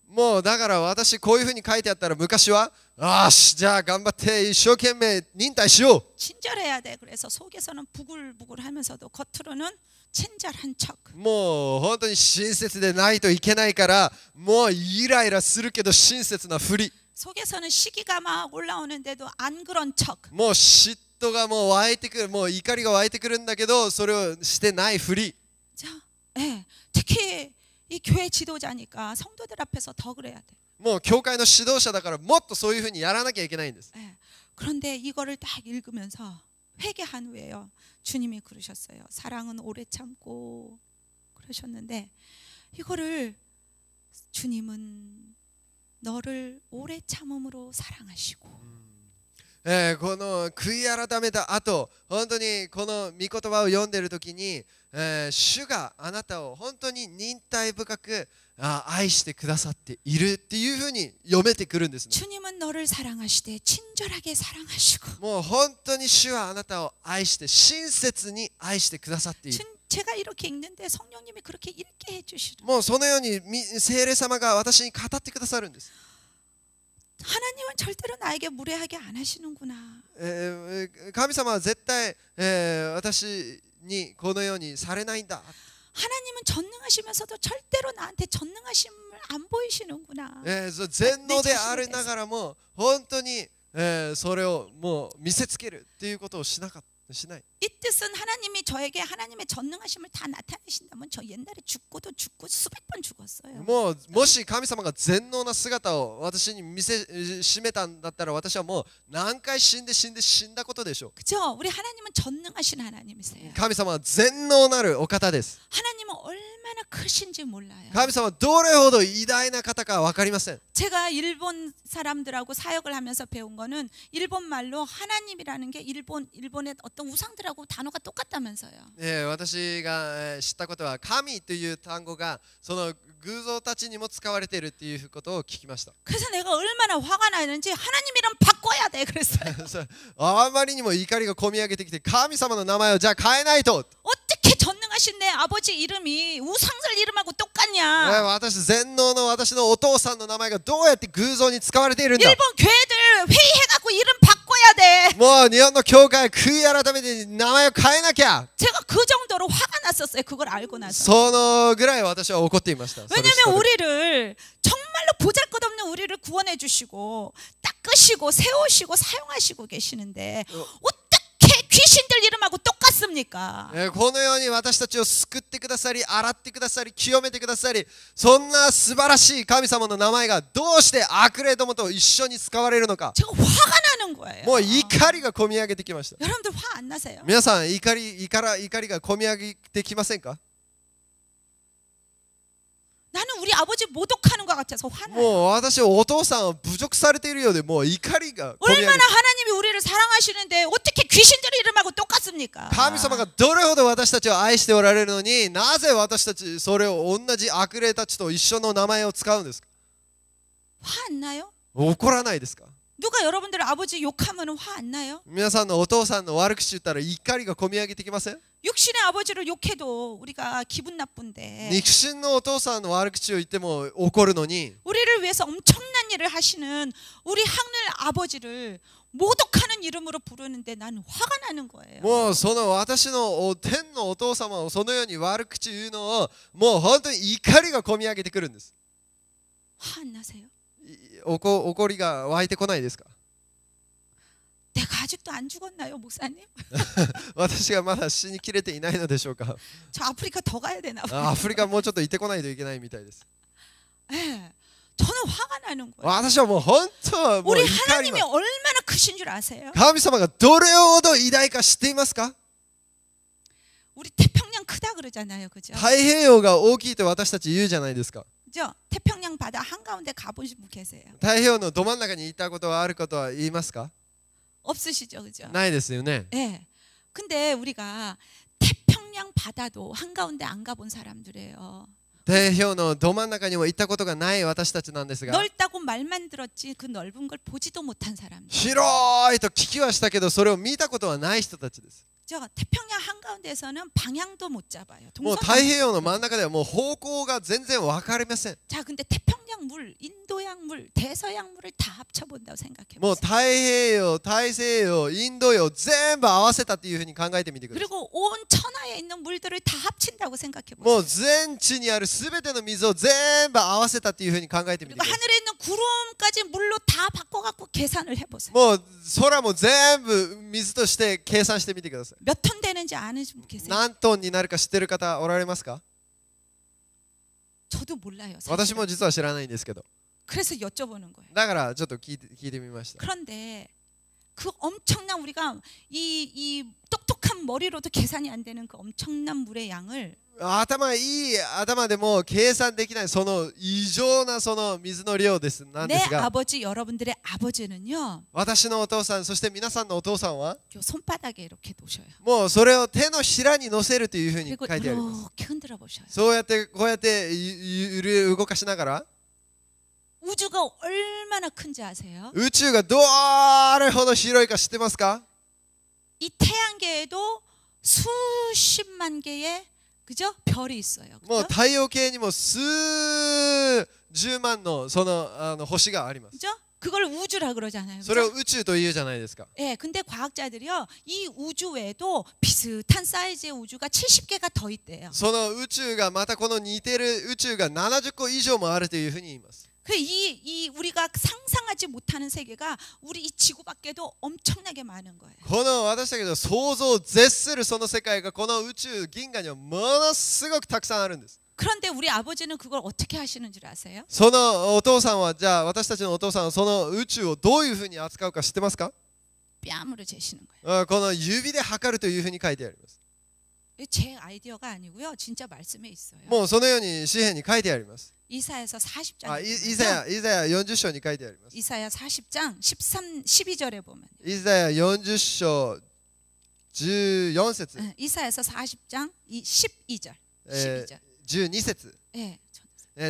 もうだから私こういうふうに書いてあったら昔はあしじゃあ頑張って一生懸命忍耐しよう 친절해야 돼. 그래서 속에서는 부글부글하면서도 겉으로는 친절한 척. もう本当に親切でないといけないからもうイライラするけど親切なふり 속에서는 시기가 막 올라오는데도 안 그런 척. もう嫉妬がもう湧いてくるもう怒りが湧いてくるんだけどそれをしてないふり 자, 예, 특히 이 교회 지도자니까 성도들 앞에서 더 그래야 돼. もう教会の指導者だからもっとそういうふうにやらなきゃいけないんです 예, 그런데 이거를 딱 읽으면서 회개한 후에요. 주님이 그러셨어요. 사랑은 오래 참고 그러셨는데 이거를 주님은 너를 오래 참음으로 사랑하시고 この悔い改めた後本当にこの御言葉を読んでいる時に、主があなたを本当に忍耐深く愛してくださっているっていうふうに読めてくるんですね 주님은 너를 사랑하시되 친절하게 사랑하시고 もう本当に主はあなたを愛して親切に愛してくださっている 제가 이렇게 읽는데 성령님이 그렇게 읽게 해주시는 もうそのように聖霊様が私に語ってくださるんです 하나님은 절대로 나에게 무례하게 안 하시는구나 神様は絶対、私にこのようにされないんだ 하나님은 전능하시면서도 절대로 나한테 전능하심을 안 보이시는구나 そう全能でありながらも本当に、それをもう見せつけるっていうことをしない 이 뜻은 하나님이 저에게 하나님의 전능하심을 다 나타내신다면 저 옛날에 죽고 수백 번 죽었어요 もし神様が全能な姿を私に見せしめたんだったら私はもう何回死んだことでしょう 그죠? 우리 하나님은 전능하신 하나님이세요 神様は全能なるお方です 하나님은 얼마나 크신지 몰라요 神様はどれほど偉大な方か分かりません 제가 일본 사람들하고 사역을 하면서 배운 거는 일본 말로 하나님이라는 게 일본의 어떤 우상들하고 단어가 똑같다면서요. 私が知ったことは神という単語がその偶像たちにも使われているっていうことを聞きました 그래서 내가 얼마나 화가 나는지 하나님 이름 바꿔야 돼 그랬어요. あまりにも怒りがこみ上げてきて神様の名前をじゃあ変えないと 어떻게 전능하신 내 아버지 이름이 우상들 이름하고 똑같냐? 全能の私のお父さんの名前がどうやって偶像に使われているんだ 일본 교회들 회의해갖고 이름 바꿔야 돼. もう日本の教会悔い改めて名前を変えなきゃ 제가 그 정도로 화가 났었어요. 그걸 알고 나서. そのぐらい私は怒っていました 왜냐면 우리를 정말로 보잘것없는 우리를 구원해 주시고 닦으시고 세우시고 사용하시고 계시는데 어떻게 귀신들 이름하고 똑같습니까? このように私たちを救ってくださり洗ってくださり清めてくださりそんな素晴らしい神様の名前がどうして悪霊どもと一緒に使われるのか 제가 화가 나는 거예요. もう怒りがこみ上げてきました 여러분들 화 안 나세요? 皆さん怒りがこみ上げてきませんか 나는 우리 아버지 모독하는 것 같아서 화나요. もう私お父さんを侮辱されているようでもう怒りがこみ上げて 얼마나 하나님이 우리를 사랑하시는데 어떻게 귀신들 이름하고 똑같습니까? 神様がどれほど私たちを愛しておられるのになぜ私たちそれを同じ悪霊たちと一緒の名前を使うんですか 화 안 나요? 怒らないですか 누가 여러분들 아버지 욕하면 화 안 나요? 皆さんのお父さんの悪口言ったら怒りがこみ上げてきません 육신의 아버지를 욕해도 우리가 기분 나쁜데 肉親のお父さんの悪口を言っても怒るのに 우리를 위해서 엄청난 일을 하시는 우리 하늘 아버지를 모독하는 이름으로 부르는데 나는 화가 나는 거예요. もうその私の天のお父様をそのように悪口言うのをもう本当に怒りがこみ上げてくるんです 화 안 나세요? 怒りが湧いてこないですか 내가 아직도 안 죽었나요, 목사님? 私がまだ死にきれていないのでしょうか 저 아프리카 더 가야 되나 봐요. アフリカもうちょっと行ってこないといけないみたいです 네, 저는 화가 나는 거예요. 私はもう本当もう 우리 怒り 하나님이 ま 얼마나 크신 줄 아세요? 神様がどれほど偉大か知っていますか 우리 태평양 크다 그러잖아요, 그죠? 太平洋が大きいと私たち言うじゃないですか 그죠? 태평양 바다 한가운데 가보신 분 계세요? 太平洋のど真ん中に行ったことはあることは言いますか 없으시죠, 그죠? ないですよね 네. 근데 우리가 태평양 바다도 한가운데 안 가본 사람들이에요. 太平洋のど真ん中にも行ったことがない私たちなんですが 넓다고 말만 들었지 그 넓은 걸 보지도 못한 사람들. 広いと聞きはしたけどそれを見たことはない人たちです저 태평양 한가운데서는 방향도 못 잡아요. もう 동서남. 太平洋の真ん中ではもう方向が全然分かりません。 자, 근데 태평양 물, 인도양 물, 대서양 물을 다 합쳐본다고 생각해 もう 보세요. 太平洋、大西洋、インド洋全部合わせたっていうふうに考えてみてください。 그리고 온 천하에 있는 물들을 다 합친다고 생각해 も 보세요. う全地にあるすべての水を全部合わせたっていうふうに考えてみて 그리고 ください。 하늘에 있는 구름까지 물로 다 바꿔갖고 계산을 해보세요. もう空も全部水として計算してみてください。 몇 톤 되는지 아는 분 계세요? 何トンになるか知ってる方おられますか？ 저도 몰라요. 私 사실은. も実は知らないんですけど。 그래서 여쭤보는 거예요. だからちょっと聞いてみました。 그런데 그 엄청난 우리가 이 똑똑한 머리로도 계산이 안 되는 그 엄청난 물의 양을 頭いい頭でも計算できないその異常なその水の量ですなんで 내 すが、 아버지 여러분들의 아버지는요 私のお父さんそして皆さんのお父さんは 요 손바닥에 이렇게 놓으셔요. もうそれを手のひらに乗せるというふうに書 그리고 いてあります。 이렇게 흔들어 보셔요. そうやってこうやって動かしながら 우주가 얼마나 큰지 아세요? 宇宙がどれほど広いか知ってますか？ 이 태양계에도 수십만 개의 그죠? 별이 있어요. もう 그죠? 太陽系にも数十万のその星があります。 그죠? 그걸 우주라 그러잖아요. それを 그죠? 宇宙というじゃないですか。 예, 근데 과학자들이요, 이 우주 외에도 비슷한 사이즈의 우주가 70개가 더 있대요. その宇宙がまたこの似てる宇宙が70個以上もあるというふうに言います。 그 우리가 상상하지 못하는 세계가 우리 이 지구 밖에도 엄청나게 많은 거예요. この私だけど想像を絶するその世界がこの宇宙銀河にはものすごくたくさんあるんです。 그런데 우리 아버지는 그걸 어떻게 하시는 줄 아세요? そのお父さんはじゃあ私たちのお父さんはその宇宙をどういうふうに扱うか知ってますか？ 뺨으로 재시는 거예요. この指で測るというふうに書いてあります。 제 아이디어가 아니고요. 진짜 말씀에 있어요. もうそのように詩篇に書いてあります。 이사야서 40장. イザヤ40章に書いてあります。 이사야 40장 12절에 보면. イザヤ40章14節 이사야서 40장 12절. 12절. 12節 예.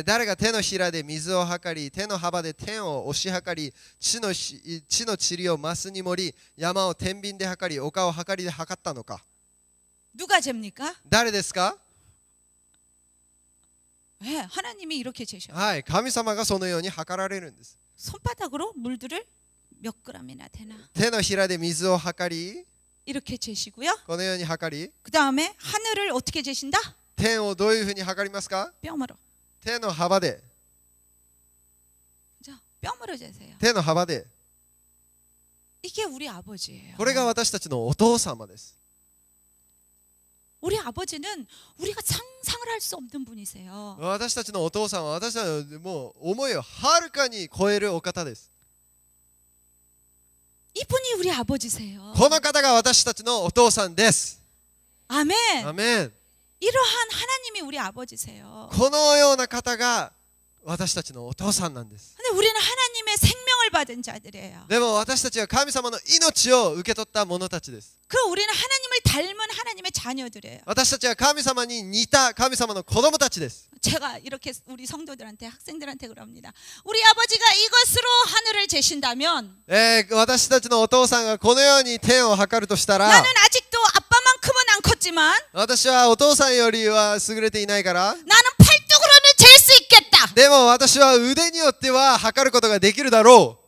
誰が手のひらで水を測り手の幅で天を押し測り地の塵をマスに盛り山を天秤で測り丘を測りで測ったのか。 누가 잽니까? 誰ですか？ 예, 하나님이 이렇게 재셔요. はい、神様がそのように測られるんです。 손바닥으로 물들을 몇 그램이나 되나? 手のひらで水を測り 이렇게 재시고요. このように測り 그 다음에 하늘을 어떻게 재신다? 天をどういうふうに測りますか？ 뺨으로. 手の幅で 자, 뺨으로 재세요. 手の幅で 이게 우리 아버지예요. これが私たちのお父様です。 우리 아버지는 우리가 상상을 할 수 없는 분이세요. 私たちのお父さんは私たちのもう思いをはるかに超えるお方です。 이분이 우리 아버지세요. この方が私たちのお父さんです。 아멘. アメン。 이러한 하나님이 우리 아버지세요. このような方が私たちのお父さんなんです。 근데 우리는 하나님의 생명을 받은 자들이에요. でも私たちは神様の命を受け取った者たちです。 그리고 우리는 하나님을 닮은 하나님의 자녀들이에요. 私たちは神様に似た神様の子供たちです。 제가 이렇게 우리 성도들한테 학생들한테 그럽니다. 우리 아버지가 이것으로 하늘을 재신다면 私たちのお父さんがこのように天を測るとしたら 나는 아직도 아빠만큼은 안 컸지만 私はお父さんよりは優れていないから 나는 팔뚝으로는 잴 수 있겠다. でも私は腕によっては測ることができるだろう。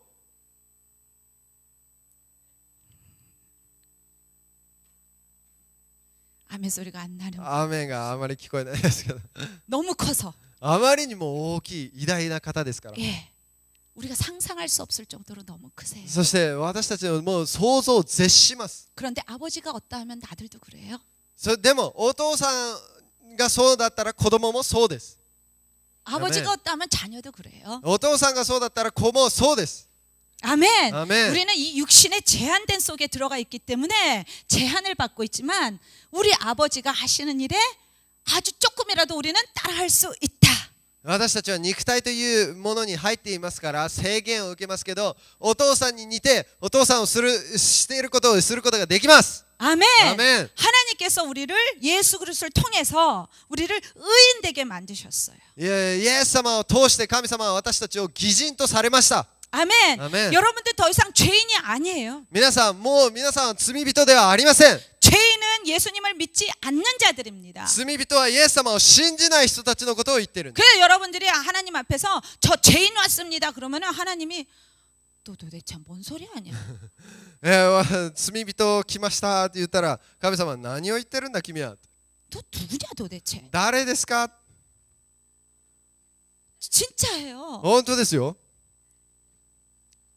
아멘 소리가 안 나는. アーメンがあまり聞こえないですけど 너무 커서. あまりにも大きい偉大な方ですから。 예. 우리가 상상할 수 없을 정도로 너무 크세요. そして私たちのもう想像を絶します。 그런데 아버지가 어떠 하면 아들도 그래요. でもお父さんがそうだったら子供もそうです。 아버지가 어떠 하면 자녀도 그래요. お父さんがそうだったら子もそうです。 아멘. 아멘. 우리는 이 육신의 제한된 속에 들어가 있기 때문에 제한을 받고 있지만 우리 아버지가 하시는 일에 아주 조금이라도 우리는 따라할 수 있다. 私たちは肉体というものに入っていますから制限を受けますけどお父さんに似てお父さんをしていることをすることができます。 아멘. 아멘. 하나님께서 우리를 예수 그리스도를 통해서 우리를 의인되게 만드셨어요. イエス様を通して神様は私たちを義人とされました。 아멘. 아멘. 여러분들 더 이상 죄인이 아니에요. 皆さんもう皆さんは罪人ではありません。 죄인은 예수님을 믿지 않는 자들입니다. 罪人はイエス様を信じない人たちのことを言ってるんです。 그래서 여러분들이 하나님 앞에서 저 죄인 왔습니다. 그러면은 하나님이 너 도대체 뭔 소리 하냐? 罪人来ましたって言ったら神様は何を言ってるんだ君は。 너 누구냐 도대체? 誰ですか？ 진짜예요. 本当ですよ。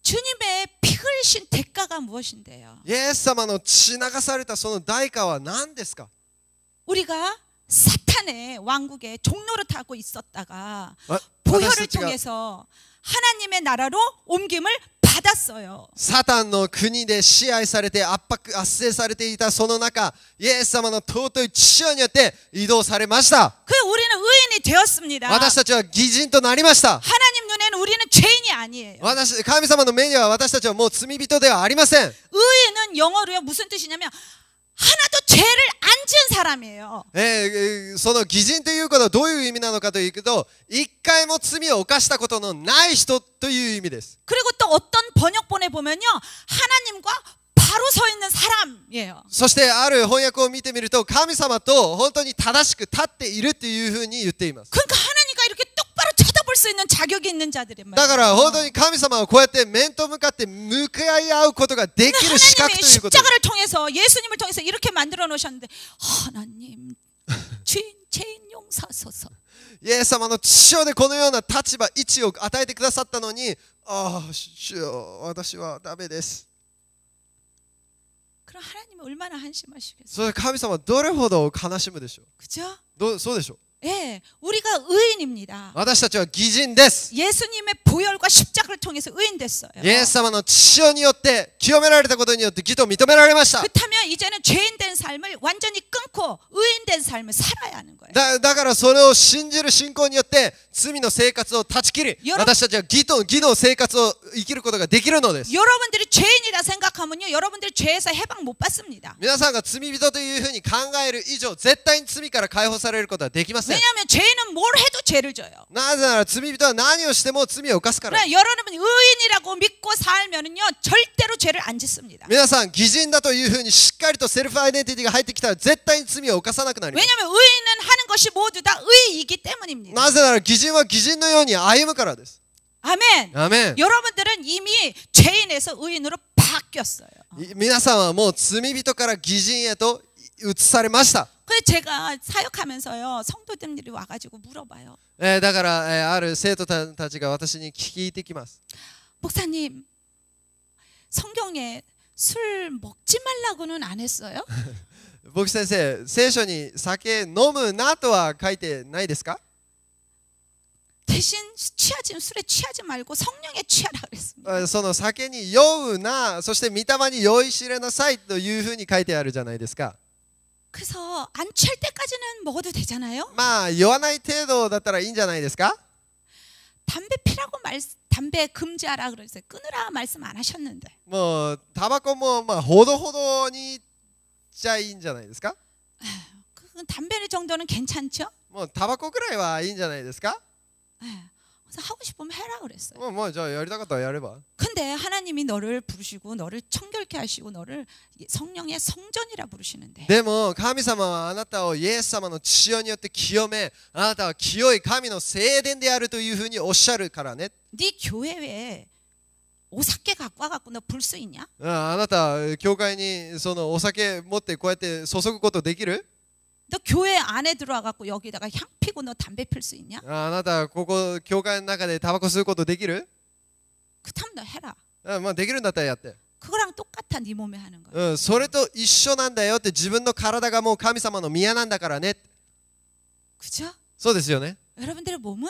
주님의 피 흘리신 대가가 무엇인데요? イエス様の血流されたその代価は何ですか？ 우리가 사탄의 왕국의 종로를 타고 있었다가 私 보혈을 たちが 통해서 하나님의 나라로 옮김을 받았어요. サタンの国で支配されて圧制されていたその中、イエス様の尊い血潮によって移動されました。 그 우리는 의인이 되었습니다. 私たちは義人となりました。 하나님 눈에는 우리는 죄인이 아니에요. 神様の目には私たちはもう罪人ではありません。 의인은 영어로요 무슨 뜻이냐면 하나도 죄를 안 지은 사람이에요. その義人ということはどういう意味なのかというと、一回も罪を犯したことのない人という意味です。 그리고 또 어떤 번역본에 보면요 하나님과 바로 서 있는 사람이에요. そしてある翻訳を見てみると、神様と本当に正しく立っているというふうに言っています。 그러니까 하나님과 이렇게 똑바로 쳐다볼 수 있는 자격이 있는 자들이 말이에요. だから本当に神様はこうやって面と向かって向かい合うことができる資格 하나님이 ということです。 십자가를 통해서 예수님을 통해서 이렇게 만들어 놓으셨는데 하나님 죄인 용서하소서. イエス様の血潮でこのような立場、位置を与えてくださったのに、主よ、私はダメです。 그럼 하나님은 얼마나 한심하시겠어요. それ神様はどれほど悲しむでしょ 그죠? う。そうでしょう。 예, 우리가 의인입니다. 私たちは義人です。 예수님의 보혈과 십자가를 통해서 의인 됐어요. イエス様の血潮によって清められたことによって義と認められました。 그렇다면 이제는 죄인 된 삶을 완전히 끊고 의인 된 삶을 살아야 하는 거예요. だからそれを信じる信仰によって罪の生活を断ち切り、私たちは義の生活を生きることができるのです。 여러분들이 죄인이라 생각하면요, 여러분들 죄에서 해방 못 받습니다. 皆さんが罪人というふうに考える以上、絶対に罪から解放されることはできません。 왜냐하면 죄인은 뭘 해도 죄를 져요. なぜなら罪人は何をしても罪を犯すから。 그러나 여러분 의인이라고 믿고 살면은요, 절대로 죄를 안 짓습니다. 皆さん義人だというふうにしっかりとセルフアイデンティティが入ってきたら絶対に罪を犯さなくなります。 왜냐하면 의인은 하는 것이 모두 다 의이기 때문입니다. なぜなら義人は義人のように歩むからです。 아멘. アメン。 여러분들은 이미 죄인에서 의인으로 바뀌었어요. 皆さんはもう罪人から義人へと移されました。 그래서 제가 사역하면서요, 성도들이 와가지고 물어봐요. だから、ある生徒たちが私に聞いてきます。 목사님, 성경에 술 먹지 말라고는 안 했어요? 僕先生、聖書に酒飲むなとは書いてないですか？ 대신 술에 취하지 말고 성령에 취하라 그랬습니다. その酒に酔うな、そして御霊に酔いしれなさいというふうに書いてあるじゃないですか。 그래서 안 취할 때까지는 먹어도 되잖아요. まあ酔わない程度だったらいいんじゃないですか？ 담배 피라고 담배 금지하라 그러세요. 끊으라 말씀 안 하셨는데. もうタバコもまあほどほどにじゃいいんじゃないですか？ 그 담배 정도는 괜찮죠? もうタバコくらいはいいんじゃないですか？ 그래서 하고 싶으면 해라 그랬어요. もうじゃあやりたかったらやれば。 근데 하나님이 너를 부르시고 너를 청결케 하시고 너를 성령의 성전이라 부르시는데. でも神様はあなたをイエス様の血潮によって清め、あなたは清い神の聖殿であるというふうにおっしゃるからね。 네 교회에 오사케 갖고 와갖고 너 불 수 있냐? あなた教会にそのお酒持ってこうやって注ぐことできる？ 너 교회 안에 들어와갖고 여기다가 향 피고 너 담배 필 수 있냐? あなたここ教会の中でタバコ吸うことできる？ 그렇다면 너 해라. まあできるんだったらやって。 그거랑 똑같아 네 몸에 하는 거야. それと一緒なんだよって自分の体がもう神様の宮なんだからね。 그죠? そうですよね。 여러분들의 몸은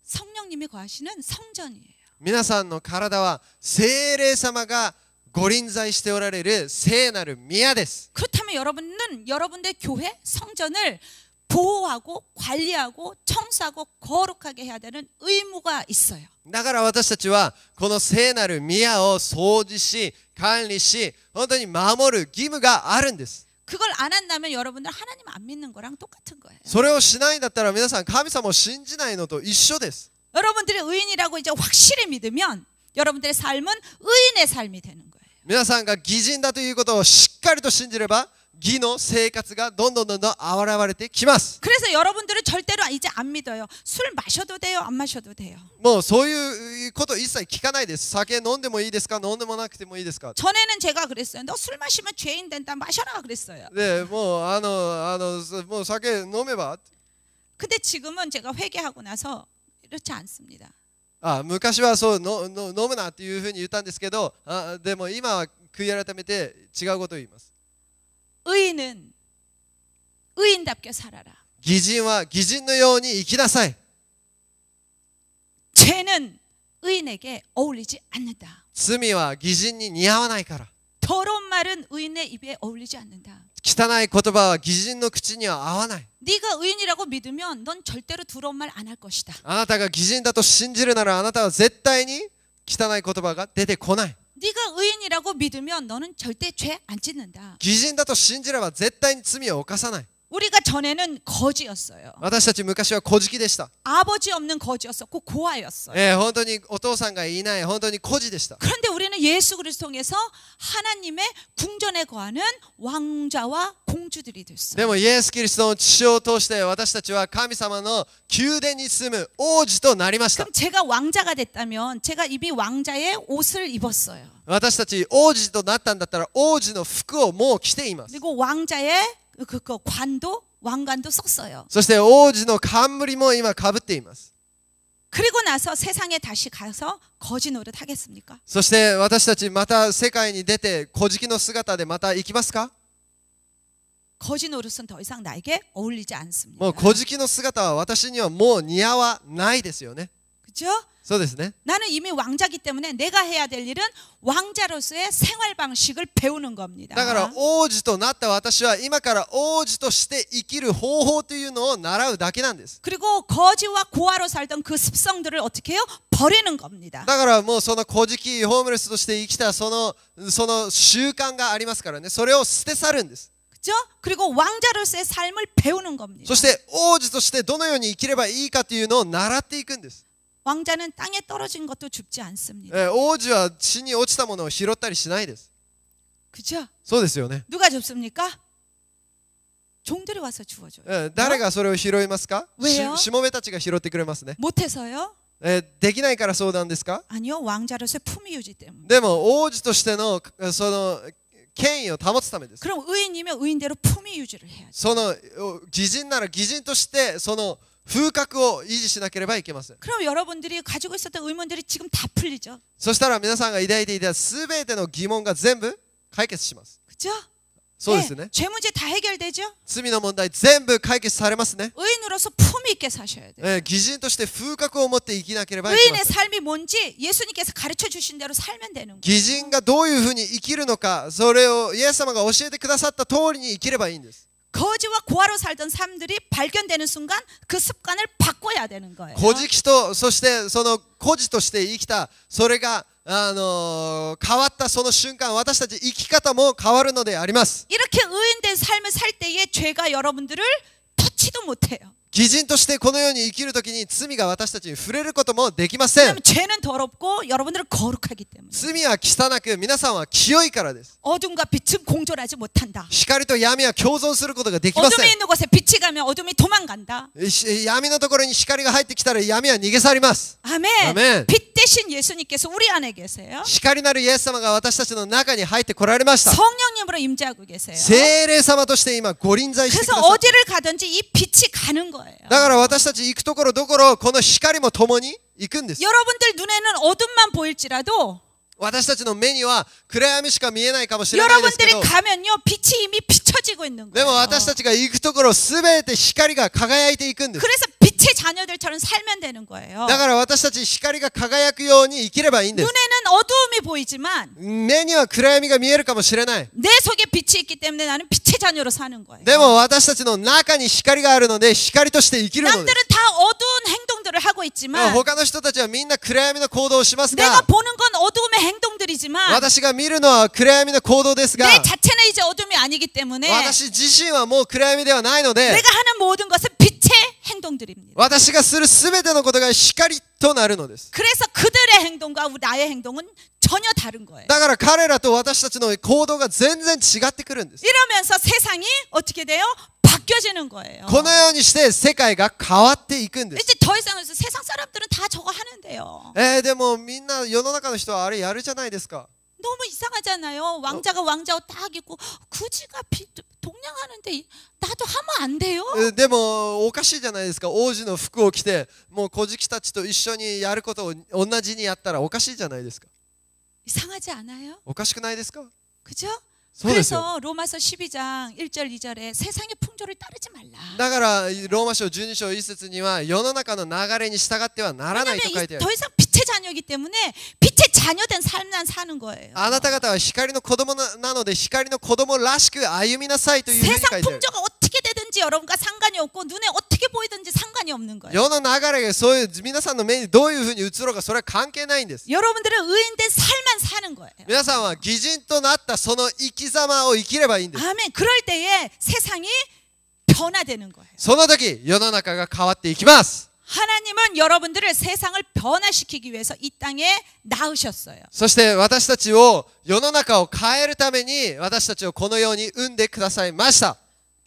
성령님이 거하시는 성전이에요. 皆さんの体は聖霊様がご臨在しておられる聖なる宮です。 그렇다면 여러분은 여러분의 교회 성전을 보호하고 관리하고 청소하고 거룩하게 해야 되는 의무가 있어요. だから私たちはこの聖なる宮を掃除し管理し本当に守る義務があるんです。 그걸 안 한다면 여러분들 하나님 안 믿는 거랑 똑같은 거예요. それをしないんだったら皆さん神様を信じないのと一緒です。 여러분들이 의인이라고 이제 확실히 믿으면 여러분들의 삶은 의인의 삶이 되는 거예요. 皆さんが義人だということをしっかりと信じれば義の生活がどんどん現れてきます。 그래서 여러분들은 절대로 이제 안 믿어요. 술 마셔도 돼요, 안 마셔도 돼요. もうそういうこと一切聞かないです。酒飲んでもいいですか、飲んでもなくてもいいですか。 전에는 제가 그랬어요. 너 술 마시면 죄인 된다. 마셔라 그랬어요. でもうもう酒飲めば。 근데 지금은 제가 회개하고 나서 이렇지 않습니다. 昔はそう飲むなっていうふうに言ったんですけど、でも今は悔い改めて違うことを言います。 의인은 의인답게 살아라. 義人は義人のように生きなさい。 죄는 의인에게 어울리지 않는다. 罪は義人に似合わないから。 더러운 말은 의인의 입에 어울리지 않는다. 汚い言葉は義人の口には合わない。 네가 의인이라고 믿으면 넌 절대로 더러운 말 안 할 것이다. あなたが義人だと信じるなら、あなたは絶対に汚い言葉が出てこない。 네가 의인이라고 믿으면 너는 절대 죄 안 짓는다. 義人だと信じれば絶対に罪を犯さない。 우리가 전에는 거지였어요. 私たち昔は小じでした。 아버지 없는 거지였었고 고아였어요. 本当にお父さんがいない、本当に孤児でした。 그런데 우리는 예수 그리스도 통해서 하나님의 궁전에 거하는 왕자와 공주들이 됐어요. でもイエス・キリストの血を通して私たちは神様の宮殿に住む王子となりました。 그럼 제가 왕자가 됐다면 제가 이미 왕자의 옷을 입었어요. 私たち王子となったんだったら王子の服をもう着ています。 그리고 왕자의 그 관도 왕관도 썼어요. そして王子の冠も今かぶっています。 그리고 나서 세상에 다시 가서 거지 노릇 하겠습니까? そして私たちまた世界に出て小じの姿でまた行きますか？ 거지 노릇은 더 이상 나에게 어울리지 않습니다. もう小じの姿は私にはもう似合わないですよね。 그죠? そうですね。 나는 이미 왕자기 때문에 내가 해야 될 일은 왕자로서의 생활 방식을 배우는 겁니다. だから王子となった私は今から王子として生きる方法というのを習うだけなんです。 그리고 거지와 고아로 살던 그 습성들을 어떻게 해요? 버리는 겁니다. だからもうその小じホームレスとして生きたその習慣がありますからね。それを捨て去るんです。 그죠? 그리고 왕자로서의 삶을 배우는 겁니다. そして王子としてどのように生きればいいかというのを習っていくんです。 왕자는 땅에 떨어진 것도 줍지 않습니다. 王子は地に落ちたものを拾ったりしないです。 그죠? そうですよね。 누가 줍습니까? 종들이 와서 주워줘요. 誰がそれを拾いますか？ 왜요? しもべたちが拾ってくれますね。 못해서요? できないからそうなんですか？ 아니요, 왕자로서의 품위 유지 때문에. でも王子としてのその権威を保つためです。 그럼 의인이면 의인대로 품위 유지를 해야죠. その義人なら義人としてその風格を維持しなければいけません。 그럼 여러분들이 가지고 있었던 의문들이 지금 다 풀리죠. そしたら皆さんが抱いていたすべての疑問が全部解決します。 그죠? そうですね。 죄 문제 다 해결되죠? 罪の問題全部解決されますね。 의인으로서 품위 있게 사셔야 돼요. 義人として風格を持って生きなければいけま 의인의 せん。 삶이 뭔지 예수님께서 가르쳐 주신 대로 살면 되는 거예요. 義人がどういうふうに生きるのか、それをイエス様が教えてくださった通りに生きればいいんです。 거지와 고아로 살던 삶들이 발견되는 순간 그 습관을 바꿔야 되는 거예요. 孤児とそしてその孤児として生きたそれが変わったその瞬間、私たち生き方も変わるのであります。 이렇게 의인된 삶을 살 때에 죄가 여러분들을 터치도 못해요. 義人としてこのように生きるときに罪が私たちに触れることもできません。 왜냐하면 죄는 더럽고 여러분들은 거룩하기 때문에. 罪は汚く、皆さんは清いからです。 어둠과 빛은 공존하지 못한다. 光と闇は共存することができませ 어둠이 ん。 있는 곳에 빛이 가면 어둠이 도망간다. 闇のところに光が入ってきたら闇は逃げ去ります。 아멘. 아멘. 빛 대신 예수님께서 우리 안에 계세요. 光なるイエス様が私たちの中に入ってこられました。 성령님으로 임재하고 계세요. 聖霊様として今ご臨在してく 그래서 ださい。 어디를 가든지 이 빛이 가는 거예요. だから私たち行くところどころこの光も共に行くんです。 여러분들 눈에는 어둠만 보일지라도 私たちの目には暗闇しか見えないかもしれないですけ 여러분들이 ど、 가면요 빛이 이미 비춰지고 있는 でも 거예요. 私たちが行くところすべて光が輝いていくんです。 그래서 빛의 자녀들처럼 살면 되는 거예요. だから私たち光が輝くように生きればいいんです。 눈에는 어두움이 보이지만 目には暗闇が見えるかもしれない。 내 속에 빛이 있기 때문에 나는 빛의 자녀로 사는 거예요. でも私たちの中に光があるので光として生きるので 남들은 す。 다 어두운 행동들을 하고 있지만 他の人たちはみんな暗闇の行動をします 내가 が、 보는 건 어두움의 행동들이지만 私が見るのは暗闇の行動ですが、 내 자체는 이제 어둠이 아니기 때문에 私自身はもう暗闇ではないので、 내가 하는 모든 것은 빛의 행동들입니다. 私がするすべてのことが光となるのです。 그래서 그들의 행동과 나의 행동은 전혀 다른 거예요. だから彼らと私たちの行動が全然違ってくるんです。 이러면서 세상이 어떻게 돼요? 바뀌어지는 거예요. このようにして世界が変わっていくんです。 이제 더 이상 세상 사람들은 다 저거 하는데요. でもみんな世の中の人はあれやるじゃないですか。 너무 이상하잖아요. 왕자가 왕자 옷 딱 입고 그지가 동냥하는데 나도 하면 안 돼요? でもおかしいじゃないですか。王子の服を着てもう小敷たちと一緒にやることを同じにやったらおかしいじゃないですか。 이상하지 않아요? おかしくないですか？ 그죠? そうですよ。 그래서 로마서 12장 1절 2절에 세상의 풍조를 따르지 말라. だからローマ書12章1節には世の中の流れに従ってはならないと書い 왜냐면 てある。 더 이상 빛의 자녀이기 때문에 빛의 자녀된 삶만 사는 거예요. あなた方は光の子供なので光の子供らしく歩みなさいというふうに書 세상 いてある。 풍조가 어떻게 되든지 여러분과 상관이 없고 눈에 어떻게 보이든지 상관이 없는 거예요. 世の流れがそういう皆さんの目にどういうふうに映ろうかそれは関係ないんです。 여러분들은 의인된 삶만 사는 거예요. 皆さんは義人となったその生き様を生きればいいんです。 아멘. 그럴 때에 세상이 변화되는 거예요. その時世の中が変わっていきます。 하나님은 여러분들을 세상을 변화시키기 위해서 이 땅에 낳으셨어요. そして私たちを世の中を変えるために私たちをこのように産んでくださいました。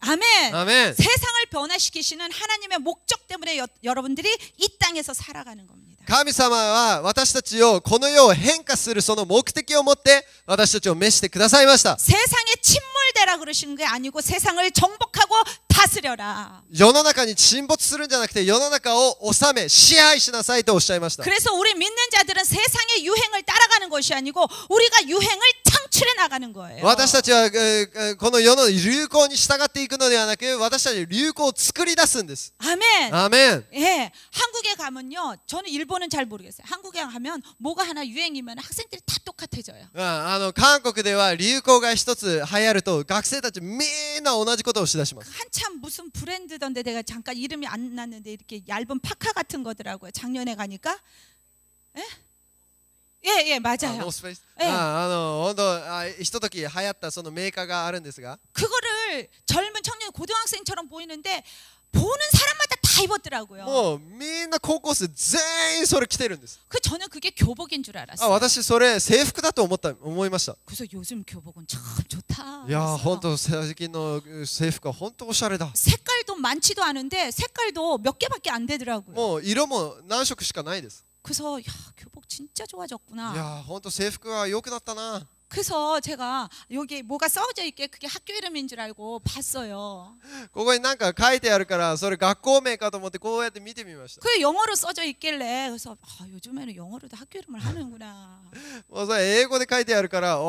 아멘. 아멘. 세상을 변화시키시는 하나님의 목적 때문에 여러분들이 이 땅에서 살아가는 겁니다. 神様は私たちをこの世を変化するその目的を持って私たちを召してくださいました。 세상에 침몰되라 그러신 게 아니고 세상을 정복하고 다스려라. 世の中に沈没するんじゃなくて世の中を治め支配しなさいとおっしゃいました。 그래서 우리 믿는 자들은 세상의 유행을 따라가는 것이 아니고 우리가 유행을 창출해 나가는 거예요. 私たちはこの世の流行に従っていくのではなく私たちは流行を作り出すんです。 아멘. アーメン。 예, 한국에 가면요. 저는 일본은 잘 모르겠어요. 한국에 가면 뭐가 하나 유행이면 학생들이 다 똑같아져요. 韓国では流行が一つ流行ると学生たちみんな同じことをしだします。 한참 무슨 브랜드던데 내가 잠깐 이름이 안 났는데 이렇게 얇은 파카 같은 거더라고요. 작년에 가니까. 예? 예, 맞아요. ノースペース。ええ本当ひととき流行ったそのメーカーがあるんですが、 그거를 젊은 청년 고등학생처럼 보이는데 보는 사람마다 다 입었더라고요. もうみんな高校生全員それ着てるんです。 저는 그게 교복인 줄 알았어요. 私それ制服だと思いました。 그래서 요즘 교복은 참 좋다. いや 그랬어요. 本当最近の制服は本当おしゃれだ。 색깔도 많지도 않은데 색깔도 몇 개밖에 안 되더라고요. もう色も何色しかないです。 그래서 야, 교복 진짜 좋아졌구나. いや本当制服は良くなったな。 그래서 제가 여기 뭐가 써져 있게 그게 학교 이름인 줄 알고 봤어요. ここになんか書いてあるからそれ学校名かと思ってこうやって見てみました。 그게 영어로 써져 있길래 그래서 요즘에는 영어로도 학교 이름을 하는구나. もうそれ英語で書いてあるから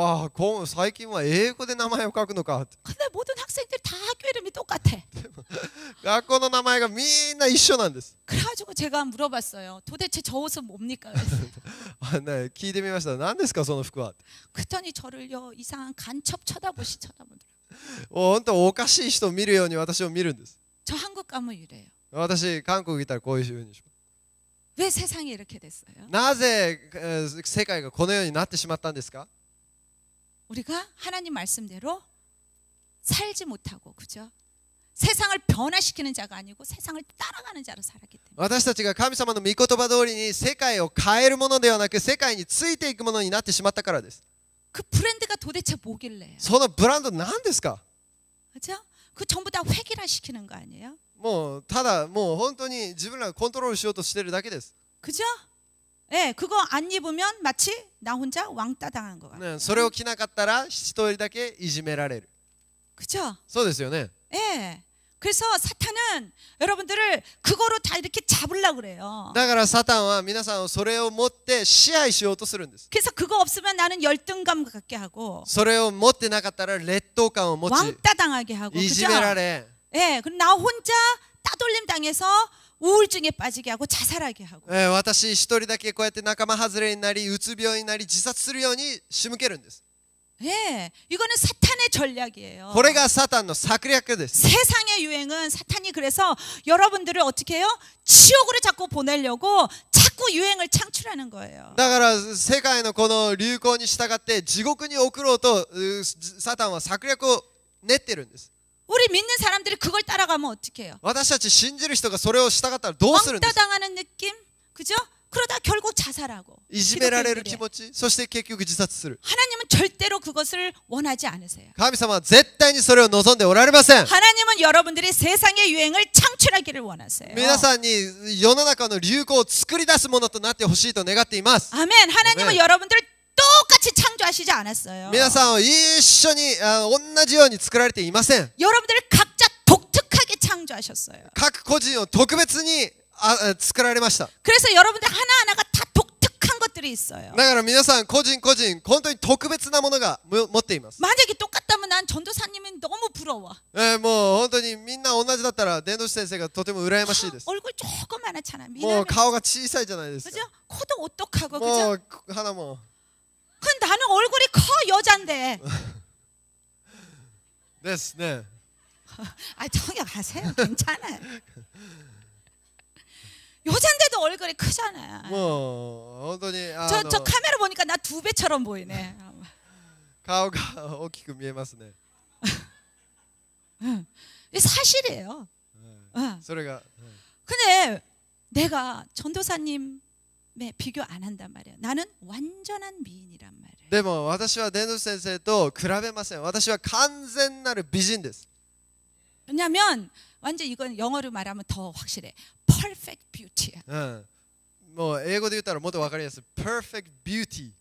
最近は英語で名前を書くのかって。 근데 모든 학생들이 다 학교 이름이 똑같아. 学校の名前がみんな一緒なんです。 그래가지고 제가 물어봤어요. 도대체 저 옷은 뭡니까? ね、聞いてみました。何ですかその服は。 그랬더니 저를요 이상한 간첩 쳐다보더라고요. 本当おかしい人を見るように私を見るんです。 저 한국 가면 이래요. 私韓国行ったらこういうふうにします。 왜 세상이 이렇게 됐어요? なぜ世界がこのようになってしまったんですか？ 우리가 하나님 말씀대로 살지 못하고 그죠? 세상을 변화시키는 자가 아니고 세상을 따라가는 자로 살았기 때문에. 私たちが神様の御言葉通りに世界を変えるものではなく世界についていくものになってしまったからです。 그 브랜드가 도대체 뭐길래요? そのブランド何ですか？ 그죠? 그 전부 다 획일화 시키는 거 아니에요? もうただもう本当に自分らがコントロールしようとしてるだけです。 그죠? 예, 그거 안 입으면 마치 나 혼자 왕따 당한 거 같아요. ね、それを着なかったら一人だけいじめられる。 그죠? そうですよね。 예. 그래서 사탄은 여러분들을 그거로 다 이렇게 잡으려고 그래요. だからサタンは皆さんをそれを持って支配しようとするんです。 그래서 그거 없으면 나는 열등감 갖게 하고 それを持ってなかったら劣等感を持ち 왕따 당하게 하고 いじ 그죠? められ、 예, 그럼 나 혼자 따돌림 당해서 우울증에 빠지게 하고 자살하게 하고 私一人だけこうやって仲間外れになりうつ病になり自殺するように仕向けるんです。 예, 이거는 사탄의 전략이에요. これがサタンの策略です。 세상의 유행은 사탄이 그래서 여러분들을 어떻게 해요? 지옥으로 자꾸 보내려고 자꾸 유행을 창출하는 거예요. だから世界のこの流行に従って地獄に送ろうとサタンは策略を練ってるんです。 우리 믿는 사람들이 그걸 따라가면 어떻게 해요? 私たち信じる人がそれを従ったらどうするんで 왕따 すか？ 당하는 느낌? 그죠? 그러다 결국 자살하고 いじめられる 기독교인들이. 気持ち、そして結局自殺する。 하나님은 절대로 그것을 원하지 않으세요. 神様は絶対にそれを望んでおられません。 하나님은 여러분들이 세상의 유행을 창출하기를 원하세요. 皆さんに世の中の流行を作り出すものとなってほしいと願っています。 아멘. 하나님은 아멘. 여러분들을 똑같이 창조하시지 않았어요. 皆さんを一緒に同じように作られていません。 여러분들을 각자 독특하게 창조하셨어요. 各個人を特別に作られました。 그래서 여러분들 하나하나가 다 독특한 것들이 있어요. だから皆さん個人個人本当に特別なものが持っています。 만약에 똑같다면 난 전도사님은 너무 부러워. もう本当にみんな同じだったら伝道師先生がとても羨ましいです。 얼굴 조그만하잖아. もう 미남이. 顔が小さいじゃないですか。 그죠? 코도 오똑하고 も 그죠? う鼻も。 근데 나는 얼굴이 커 여잔데. ですね。 아, 저기 가세요. 괜찮아요. 여잔데도 얼굴이 크잖아요. もう本当に저 카메라 보니까 나 2배처럼 보이네. 顔が大きく見えますね。 이게 사실이에요. それが。 근데 내가 전도사님에 비교 안 한단 말이에요. 나는 완전한 미인이란 말이에요. でも私は伝道師先生と比べません。私は完全なる美人です。 왜냐면 완전 이건 영어로 말하면 더 확실해. Perfect beauty야. もう英語で言ったらもっと分かりやすい。Perfect beauty。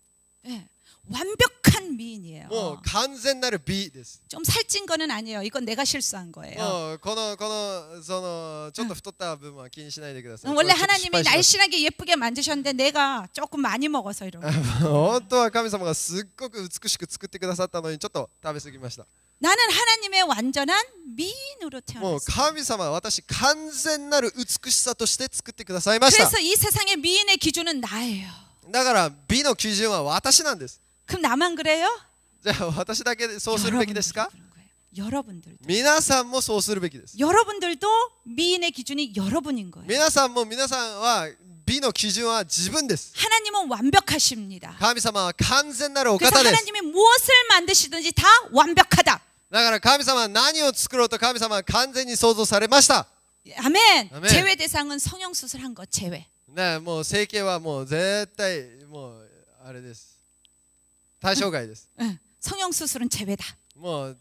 네, 완벽한 미인이에요. もう完全なる美です。 좀 살찐 거는 아니에요. 이건 내가 실수한 거예요. もうこのそのちょっと太った部分は気にしないでください。 원래 これちょっと失 하나님이 敗しました 날씬하게 예쁘게 만드셨는데 내가 조금 많이 먹어서 이런 거. 本当は神様がすっごく美しく作ってくださったのにちょっと食べ過ぎました。 나는 하나님의 완전한 미인으로 もう 태어났어요. 神様は私完全なる美しさとして作ってくださいました。 그래서 이 세상의 미인의 기준은 나예요. だから美の基準は私なんです。 그럼 나만 그래요? じゃあ私だけでそうするべきですか？ 그런 거예요. 여러분들도. 皆さんもそうするべきです。 여러분들도 미인의 기준이 여러분인 거예요. 皆さんは美の基準は自分です。 하나님은 완벽하십니다. 神様は完全なるお 그래서 方です。 하나님이 무엇을 만드시든지 다 완벽하다. だから神様は何を作ろうと神様は完全に創造されました。 아멘. 아멘. 제외 대상은 성형 수술한 것 제외. ね、もう整形はもう絶対もうあれです。対象外です。 응. 성형 수술은 제외다. もう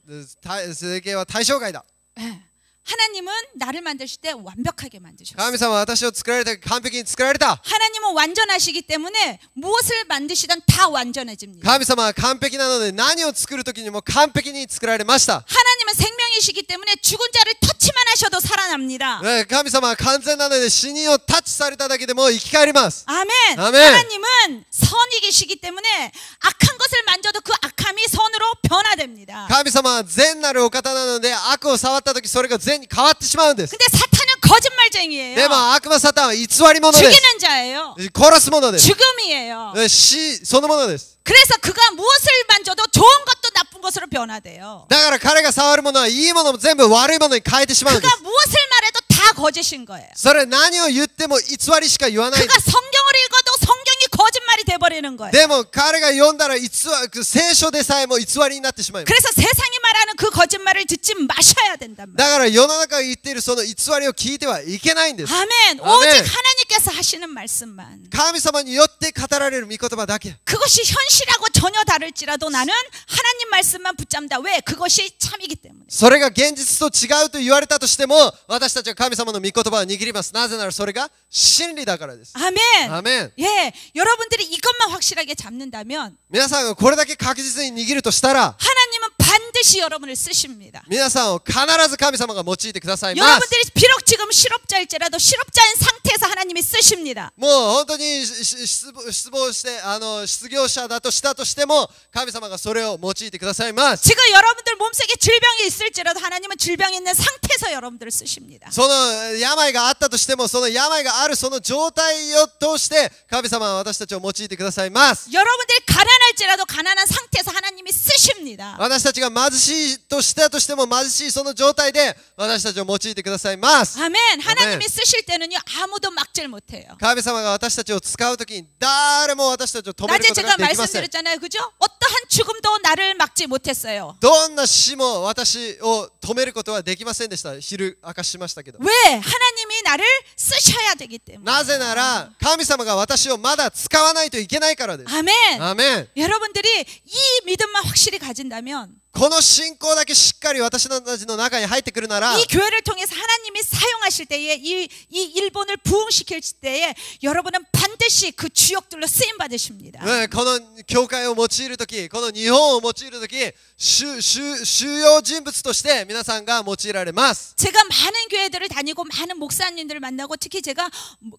整形は対象外だ。 예. 하나님은 나를 만드실 때 완벽하게 만드셨어요. 神様は私を作られた完璧に作られた。 하나님은 완전하시기 때문에 무엇을 만드시든 다 완전해집니다. 神様は完璧なので何を作る時にも完璧に作られました。 하나님은 생명이시기 때문에 죽은 자를 터치만 하셔도 살아납니다. ね、神様は完全なので死人をタッチされただけでも生き返ります。 아멘. 아멘. 하나님은 선이시기 때문에 악한 것을 만져도 그 악함이 선으로 변화됩니다. 神様は善なるお方なので悪を触った時それが善に変わってしまうんです。 근데 사탄은 거짓말쟁이에요. でも悪魔サタンは偽り者です。 죽이는 자예요. 殺す者です。 죽음이에요. 死そのものです。 그래서 그가 무엇을 만져도 좋은 것도 나쁜 것으로 변화돼요. だから彼が触るものはいいものも全部悪いものに変えてしまうんで 그가 す。 무엇을 말해도 다 거짓인 거예요. それ何を言っても偽りしか言わないんで 그가 す。 성경을 읽어도 성경이 거짓말이 돼버리는 거예요. でも彼が読んだら聖書でさえも偽りになってしまいます。 그래서 세상이 말하는 그 거짓말을 듣지 마셔야 된단 말이에요. だから世の中が言っているその偽りを聞いてはいけないんです。 아멘. 아멘. 오직 하나님께서 하시는 말씀만. 神様によって語られる御言葉だけ。 그것이 현실하고 전혀 다를지라도 나는 하나님 말씀만 붙잡는다. 왜? 그것이 참이기 때문에. それが現実と違うと言われたとしても私たちは神様の御言葉を握ります。なぜならそれが真理だからです。 아멘. 아멘. 예, 여러분들이 이것만 확실하게 잡는다면 皆さんがこれだけ確実に握るとしたら 하나님은 반드시 여러분을 쓰십니다. 皆さんを必ず神様が用いてくださいます。 여러분들이 비록 지금 실업자일지라도 실업자인 상태에서 하나님이 쓰십니다. もう本当に失望して失業者だとしたとしても神様がそれを用いてくださいます。 지금 여러분들 몸속에 질병이 있을지라도 하나님은 질병이 있는 상태에서 여러분들을 쓰십니다. その病があったとしてもその病があるその状態を通して神様は私たちを用いてくださいます。 여러분들이 가난할지라도 가난한 상태에서 하나님이 쓰십니다. 私たちが貧しいとしたとしても貧しいその状態で私たちを用いてくださいます。 아멘. 하나님이 쓰실 때는요 아무도 막질 못해요. 神様が私たちを使うときに誰も私たちを止める 낮에 ことが 제가 できません。 말씀드렸잖아요, 그죠? 어떠한 죽음도 나를 막지 못했어요. どんな死も私を止めることはできませんでした。昼明かししましたけど。 왜? 하나님이 하나님이 나를 쓰셔야 되기 때문에. なぜなら神様が私をまだ使わないといけないからです。 아멘. アーメン。 여러분들이 이 믿음만 확실히 가진다면 この信仰だけしっかり私たちの中に入ってくるなら 이 교회를 통해서 하나님이 사용하실 때에 이 일본을 부흥시킬 때에 여러분은 반드시 그 주역들로 쓰임 받으십니다. この教会を用いるとき、この日本を用いるとき、主要人物として皆さんが用いられます。 제가 많은 교회들을 다니고 많은 목사님들을 만나고 특히 제가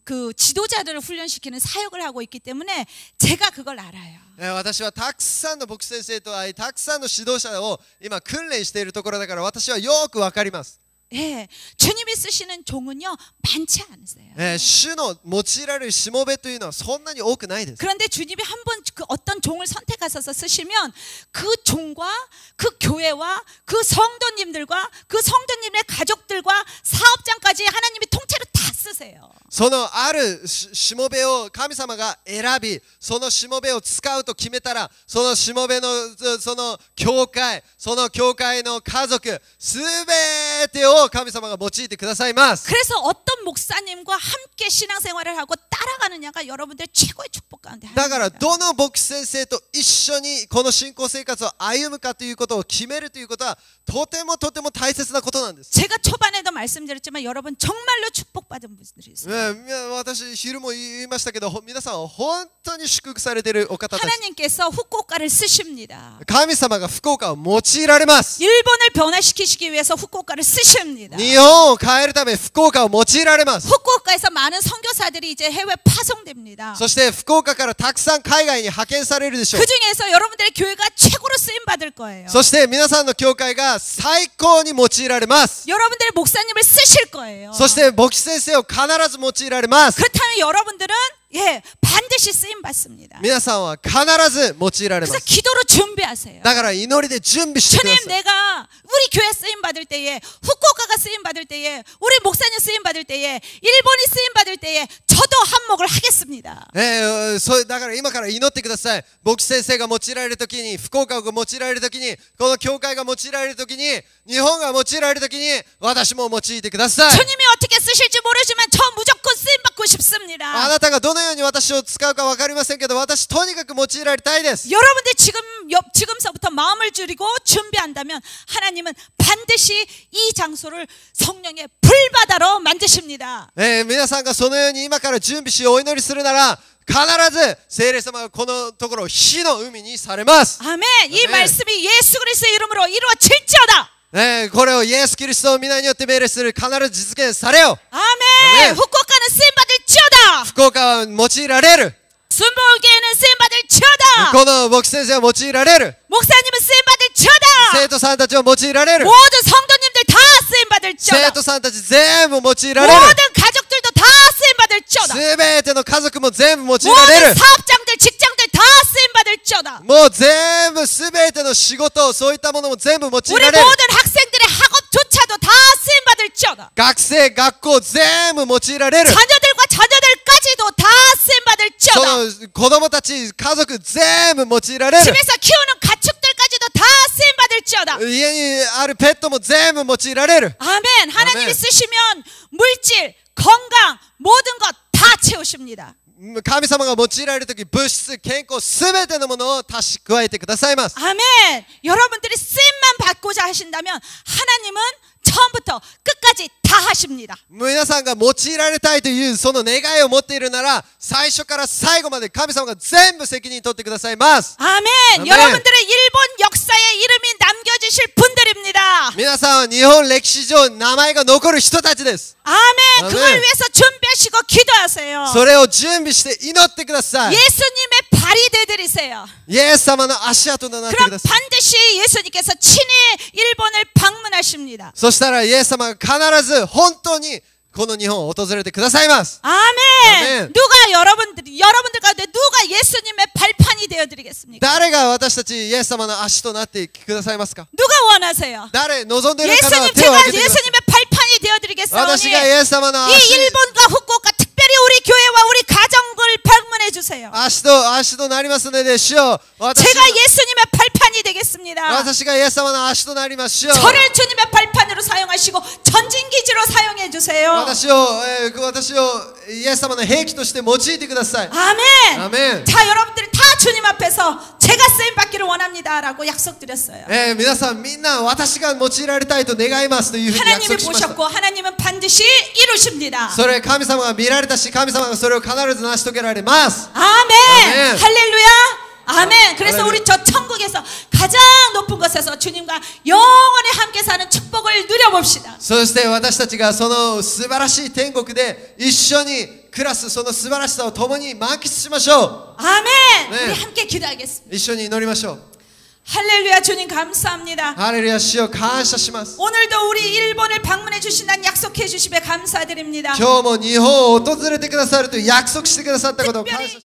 그 지도자들을 훈련시키는 사역을 하고 있기 때문에 제가 그걸 알아요. 私はたくさんの牧師先生と会い、たくさんの指導者を今訓練しているところだから私はよくわかります。 예, 주님이 쓰시는 종은요 많지 않으세요. 主の用いられるしもべというのはそんなに多くないです。 그런데 주님이 한번 그 어떤 종을 선택하셔서 쓰시면 그 종과 그 교회와 그 성도님들과 그 성도님의 가족들과 사업장까지 하나님이 통째로 다 쓰세요. そのあるしもべを神様が選び、そのしもべを使うと決めたら、そのしもべのその教会の家族すべてを神様が用いてくださいます。 그래서 어떤 목사님과 함께 신앙생활을 하고 따라가느냐가 여러분들 최고의 축복 가운데 だから 하나입니다. どの牧師先生と一緒にこの信仰生活を歩むかということを決めるということはとても大切なことなんです。 제가 초반에도 말씀드렸지만 여러분 정말로 축복받은 분들이 있어요. 私昼も言いましたけど、皆さんは本当に祝福されているお方たち。 하나님께서 후쿠오카를 쓰십니다. 神様が福岡を用いられます。 일본을 변화시키시기 위해서 후쿠오카를 쓰십니다. 日本を変えるため福岡を用いられます。 후쿠오카에서 많은 선교사들이 이제 해외 파송됩니다. そして福岡からたくさん海外に派遣されるでしょう。 그 중에서 여러분들의 교회가 최고로 쓰임 받을 거예요. そして皆さんの教会が最高に用いられます。 여러분들의 목사님을 쓰실 거예요. そして牧師先生を必ず用いられます。 그렇다면 여러분들은 반드시 쓰임 받습니다. 皆さんは必ず用いられま 그래서 す。 기도로 준비하세요. だから祈りで準備してくだ 주님 さい。 내가 우리 교회 쓰임 받을 때에 후쿠오카가 쓰임 받을 때에 우리 목사님 쓰임 받을 때에 일본이 쓰임 받을 때에 저도 한몫을 하겠습니다. だから今から祈ってください。牧師先生が用いられるときに、福岡が用いられるときに、この教会が用いられるときに、日本が用いられるときに、私も用いてください。 주님이 어떻게 쓰실지 모르지만 저 무조건 쓰임 받고 싶습니다. あなたがどのように私を使うか分かりませんけど、私とにかく用いられたいです。 여러분들 지금서부터 마음을 줄이고 준비한다면 하나님은 반드시 이 장소를 성령의 불바다로 만드십니다. 皆さんがそのように今から準備しお祈りするなら、必ず聖霊様がこのところを火の海にされます。 아멘. 이 말씀이 예수 그리스도의 이름으로 이루어질지어다. これをイエス・キリストの皆によって命令する。必ず実現されよ。 아멘. 후쿠오카는 쓰임 받을지어다. 福岡は用いられる。 순복음교회는 쓰임 받을지어다. この牧師先生は用いられる。 목사님은 쓰임 받을지어다. 生徒さんたちは用いられる。 모든 성도님들 다 쓰임 받을지어다. 生徒さんたち全部用いられる。 모든 가족들도 다 쓰임 받을지어다. すべての家族も全部用いられ 모든 る。 사업장들 직장들 다 쓰임 받을지어다. もう全部すべての仕事、そういったものも全部用い 우리 られる。 모든 학생들의 학업조차도 다 쓰임 받을지어다. 学生、学校全部用いられる。 자녀들과 자녀들까지도 다 쓰임 そ 받을지어다. の子供たち、家族全部用いられる。 집에서 키우는 가축들까지도 다 쓰임 받을지어다. 家にあるペットも全部用いられる。 아멘. 하나님이 아멘. 쓰시면 물질, 건강 모든 것 다 채우십니다. 神様が用いられるとき、物質、健康、すべてのものを足し加えてくださいます。 아멘. 여러분들이 쓰임만 받고자 하신다면 하나님은 처음부터 끝까지 다 하십니다. 皆さんが用いられたいというその願いを持っているなら、最初から最後まで神様が全部責任取ってくださいます。 아멘. 아멘. 여러분들은 일본 역사에 이름이 남겨지실 분들입니다. 皆さんは日本歴史上名前が残る人たちです。 아멘. 아멘. 그걸 위해서 준비하시고 기도하세요. それを準備して祈ってください。 예수님의 발이 되드리세요. イエス様の足跡となってく 그럼 ださい。 반드시 예수님께서 친히 일본을 방문하십니다. そしたらイエス様が必ず本当にこの日本を訪れてくださいます。 아멘. 아멘. 누가 여러분들 가운데 누가 예수님의 발판이 되어드리겠습니까? 誰が私たちイエス様の足となってくださいますか？ 누가 원하세요? 誰望んでいる方は 예수님 手を 제가 挙げてください。 예수님의 발판이 되어드리겠사오니 私がイエス様の 이 일본과 후쿠오카 특별히 우리 교회와 우리 가정을 방문해 주세요. 足となりますので主よ、私 제가 예수님의 발판이 발판이 되겠습니다. 私がイエス様の足となりましょう。 저를 주님의 발판으로 사용하시고 전진기지로 사용해 주세요. 私をイエス様の兵器として用いてください。 아멘. 아멘. 자, 여러분들이 다 주님 앞에서 제가 쓰임 받기를 원합니다라고 약속드렸어요. 皆さんみんな私が用いられたいと願いますというふうに約 하나님이 束しました。 보셨고 하나님은 반드시 이루십니다. それ神様が見られたし、神様がそれを必ず成し遂げられます。 아멘. 아멘. 할렐루야. 아멘. 그래서 할렐루야. 우리 저 천국에서 가장 높은 곳에서 주님과 영원히 함께 사는 축복을 누려봅시다. そして私たちがその素晴らしい天国で一緒に暮らすその素晴らしさを共に満喫しましょ 아멘. 네. 우리 함께 기도하겠습니다. う。一緒に祈りましょう。 할렐루야. 주님 감사합니다. ハレルヤ、主よ感謝します。 오늘도 우리 일본을 방문해 주신다는 약속해 주심에 감사드립니다. 今日も日本を訪れてくださると約束してくださったことを感謝します。